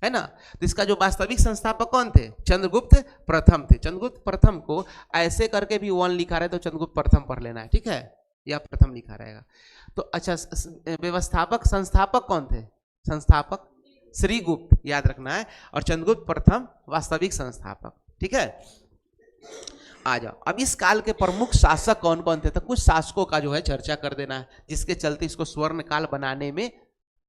है ना। तो इसका जो वास्तविक संस्थापक कौन थे, चंद्रगुप्त प्रथम थे। चंद्रगुप्त प्रथम को ऐसे करके भी 1 लिखा रहे तो चंद्रगुप्त प्रथम पढ़ लेना है, ठीक है, या प्रथम लिखा रहेगा। तो अच्छा, व्यवस्थापक संस्थापक कौन थे, संस्थापक श्रीगुप्त, याद रखना है, और चंद्रगुप्त प्रथम वास्तविक संस्थापक, ठीक है। आ जाओ, अब इस काल के प्रमुख शासक कौन कौन थे, तो कुछ शासकों का जो है चर्चा कर देना है, जिसके चलते इसको स्वर्ण काल बनाने में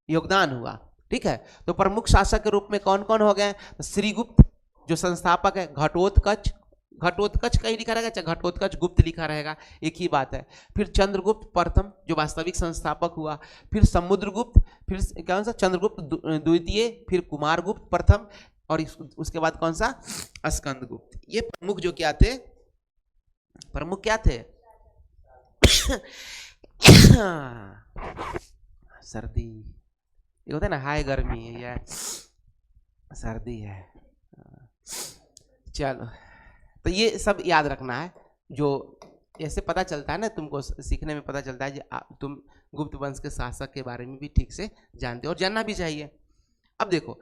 योगदान हुआ, ठीक है। तो प्रमुख शासक के रूप में कौन कौन हो गए, श्रीगुप्त जो संस्थापक है, घटोत्कच कहीं लिखा रहेगा, चाहे घटोत्कच गुप्त लिखा रहेगा, एक ही बात है। फिर चंद्रगुप्त प्रथम जो वास्तविक संस्थापक हुआ, फिर समुद्रगुप्त, फिर कौन सा, चंद्रगुप्त द्वितीय, फिर कुमारगुप्त प्रथम, और उसके बाद कौन सा, स्कंदगुप्त। ये प्रमुख जो क्या थे, प्रमुख क्या थे सर्दी, ये होता है ना, हाय गर्मी है या सर्दी है, चलो। तो ये सब याद रखना है, जो ऐसे पता चलता है ना, तुमको सीखने में पता चलता है कि तुम गुप्त वंश के शासक के बारे में भी ठीक से जानते हो, और जानना भी चाहिए। अब देखो,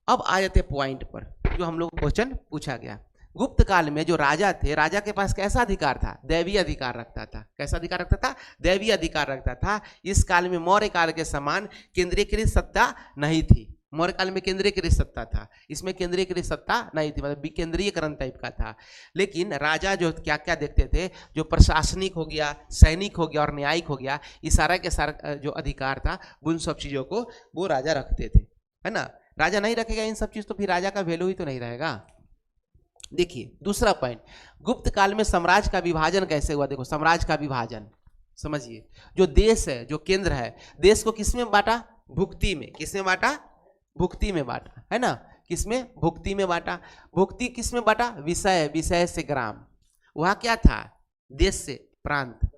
अब आ जाते पॉइंट पर जो हम लोग क्वेश्चन पूछा गया। गुप्त काल में जो राजा थे, राजा के पास कैसा अधिकार था, दैवीय अधिकार रखता था। कैसा अधिकार रखता था, दैवीय अधिकार रखता था। इस काल में मौर्य काल के समान केंद्रीकृत सत्ता नहीं थी। मौर्य काल में केंद्रीकृत सत्ता था, इसमें केंद्रीकृत सत्ता नहीं थी, मतलब विकेंद्रीयकरण टाइप का था। लेकिन राजा जो क्या क्या देखते थे, जो प्रशासनिक हो गया, सैनिक हो गया और न्यायिक हो गया, इस सारा के सारा जो अधिकार था उन सब चीज़ों को वो राजा रखते थे, है ना। राजा नहीं रखेगा इन सब चीज़ तो फिर राजा का वैल्यू ही तो नहीं रहेगा। देखिए दूसरा पॉइंट, गुप्त काल में साम्राज्य का विभाजन कैसे हुआ। देखो साम्राज्य का विभाजन समझिए, जो देश है, जो केंद्र है, देश को किसमें बांटा, भुक्ति में। किसमें बांटा, भुक्ति में बांटा, है ना। किसमें, भुक्ति में बांटा। भुक्ति किसमें बांटा, विषय, विषय से ग्राम। वहाँ क्या था, देश से प्रांत,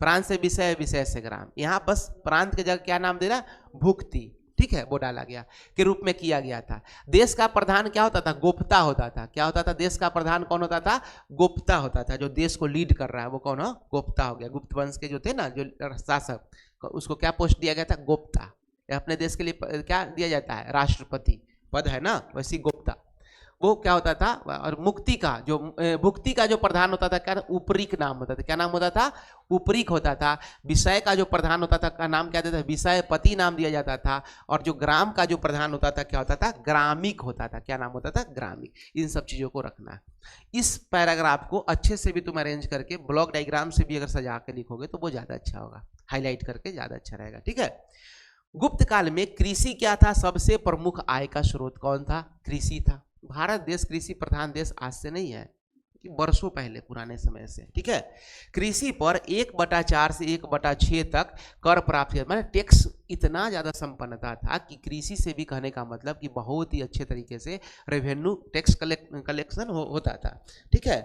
प्रांत से विषय, विषय से ग्राम। यहाँ बस प्रांत के जगह क्या नाम दे रहा, भुक्ति, ठीक है, वो डाला गया के रूप में किया गया था। देश का प्रधान क्या होता था, गोप्ता होता था। क्या होता था, देश का प्रधान कौन होता था, गोप्ता होता था। जो देश को लीड कर रहा है वो कौन हो, गोप्ता हो गया। गुप्त वंश के जो थे ना, जो शासक, उसको क्या पोस्ट दिया गया था, गोप्ता। अपने देश के लिए क्या दिया जाता है, राष्ट्रपति पद है ना, वैसी गोप्ता। वो क्या होता था, और मुक्ति का जो भुक्ति का जो प्रधान होता था क्या, उपरीक नाम होता था। क्या नाम होता था, उपरीक होता था। विषय का जो प्रधान होता था का नाम क्या देता था, विषयपति नाम दिया जाता था। और जो ग्राम का जो प्रधान होता था क्या होता था, ग्रामिक होता था। क्या नाम होता था, ग्रामिक। इन सब चीजों को रखना। इस पैराग्राफ को अच्छे से भी तुम अरेंज करके ब्लॉक डायग्राम से भी अगर सजा के लिखोगे तो वो ज्यादा अच्छा होगा, हाईलाइट करके ज्यादा अच्छा रहेगा। ठीक है। गुप्त काल में कृषि क्या था, सबसे प्रमुख आय का स्रोत कौन था, कृषि था। भारत देश कृषि प्रधान देश आज से नहीं है, वर्षों पहले पुराने समय से। ठीक है। कृषि पर 1/4 से 1/6 तक कर प्राप्त किया, माने टैक्स इतना ज्यादा संपन्नता था कि कृषि से भी कहने का मतलब कि बहुत ही अच्छे तरीके से रेवेन्यू टैक्स कलेक्शन होता था। ठीक है।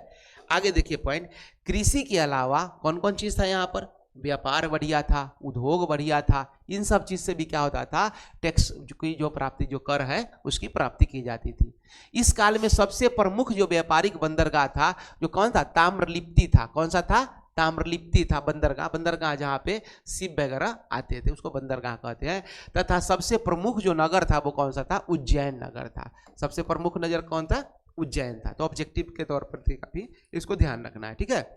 आगे देखिए पॉइंट, कृषि के अलावा कौन कौन चीज था यहाँ पर, व्यापार बढ़िया था, उद्योग बढ़िया था। इन सब चीज से भी क्या होता था, टैक्स की जो प्राप्ति, जो कर है उसकी प्राप्ति की जाती थी। इस काल में सबसे प्रमुख जो व्यापारिक बंदरगाह था जो कौन था, ताम्रलिप्ति था। कौन सा था, ताम्रलिप्ति था बंदरगाह। बंदरगाह जहाँ पे शिप वगैरह आते थे उसको बंदरगाह कहते हैं। तथा सबसे प्रमुख जो नगर था वो कौन सा था, उज्जैन नगर था। सबसे प्रमुख नगर कौन था, उज्जैन था। तो ऑब्जेक्टिव के तौर पर काफी इसको ध्यान रखना है। ठीक है।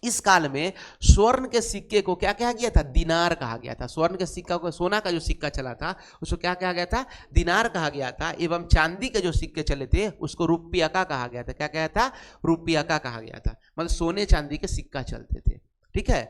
इस काल में स्वर्ण के सिक्के को क्या कहा गया था, दिनार कहा गया था। स्वर्ण के सिक्का को, सोना का जो सिक्का चला था उसको क्या कहा गया था, दिनार कहा गया था। एवं चांदी के जो सिक्के चले थे उसको रुपया का कहा गया था। क्या कहा था, रुपया का कहा गया था। मतलब सोने चांदी के सिक्का चलते थे। ठीक है।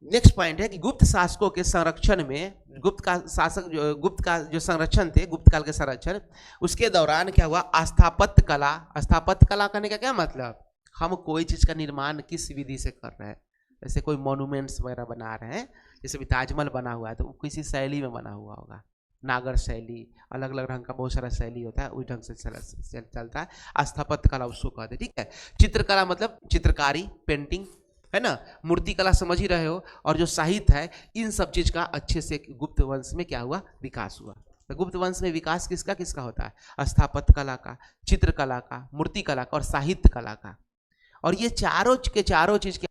नेक्स्ट पॉइंट है कि गुप्त शासकों के संरक्षण में, गुप्त का जो संरक्षण थे, गुप्त काल के संरक्षण, उसके दौरान क्या हुआ, स्थापत्य कला। स्थापत्य कला करने का क्या मतलब, हम कोई चीज का निर्माण किस विधि से कर रहे हैं। जैसे कोई मॉन्यूमेंट्स वगैरह बना रहे हैं, जैसे भी ताजमहल बना हुआ है तो किसी शैली में बना हुआ होगा, नागर शैली, अलग अलग रंग का बहुत सारा शैली होता है, उस ढंग से चलता है। स्थापत्य कला उसको कहते हैं। ठीक है। चित्रकला मतलब चित्रकारी, पेंटिंग, है ना। मूर्ति कला समझ ही रहे हो। और जो साहित्य है, इन सब चीज का अच्छे से गुप्त वंश में क्या हुआ, विकास हुआ। तो गुप्त वंश में विकास किसका किसका होता है, स्थापत्य कला का, चित्रकला का, मूर्ति कला का और साहित्य कला का। और ये चारों के चारों चीज के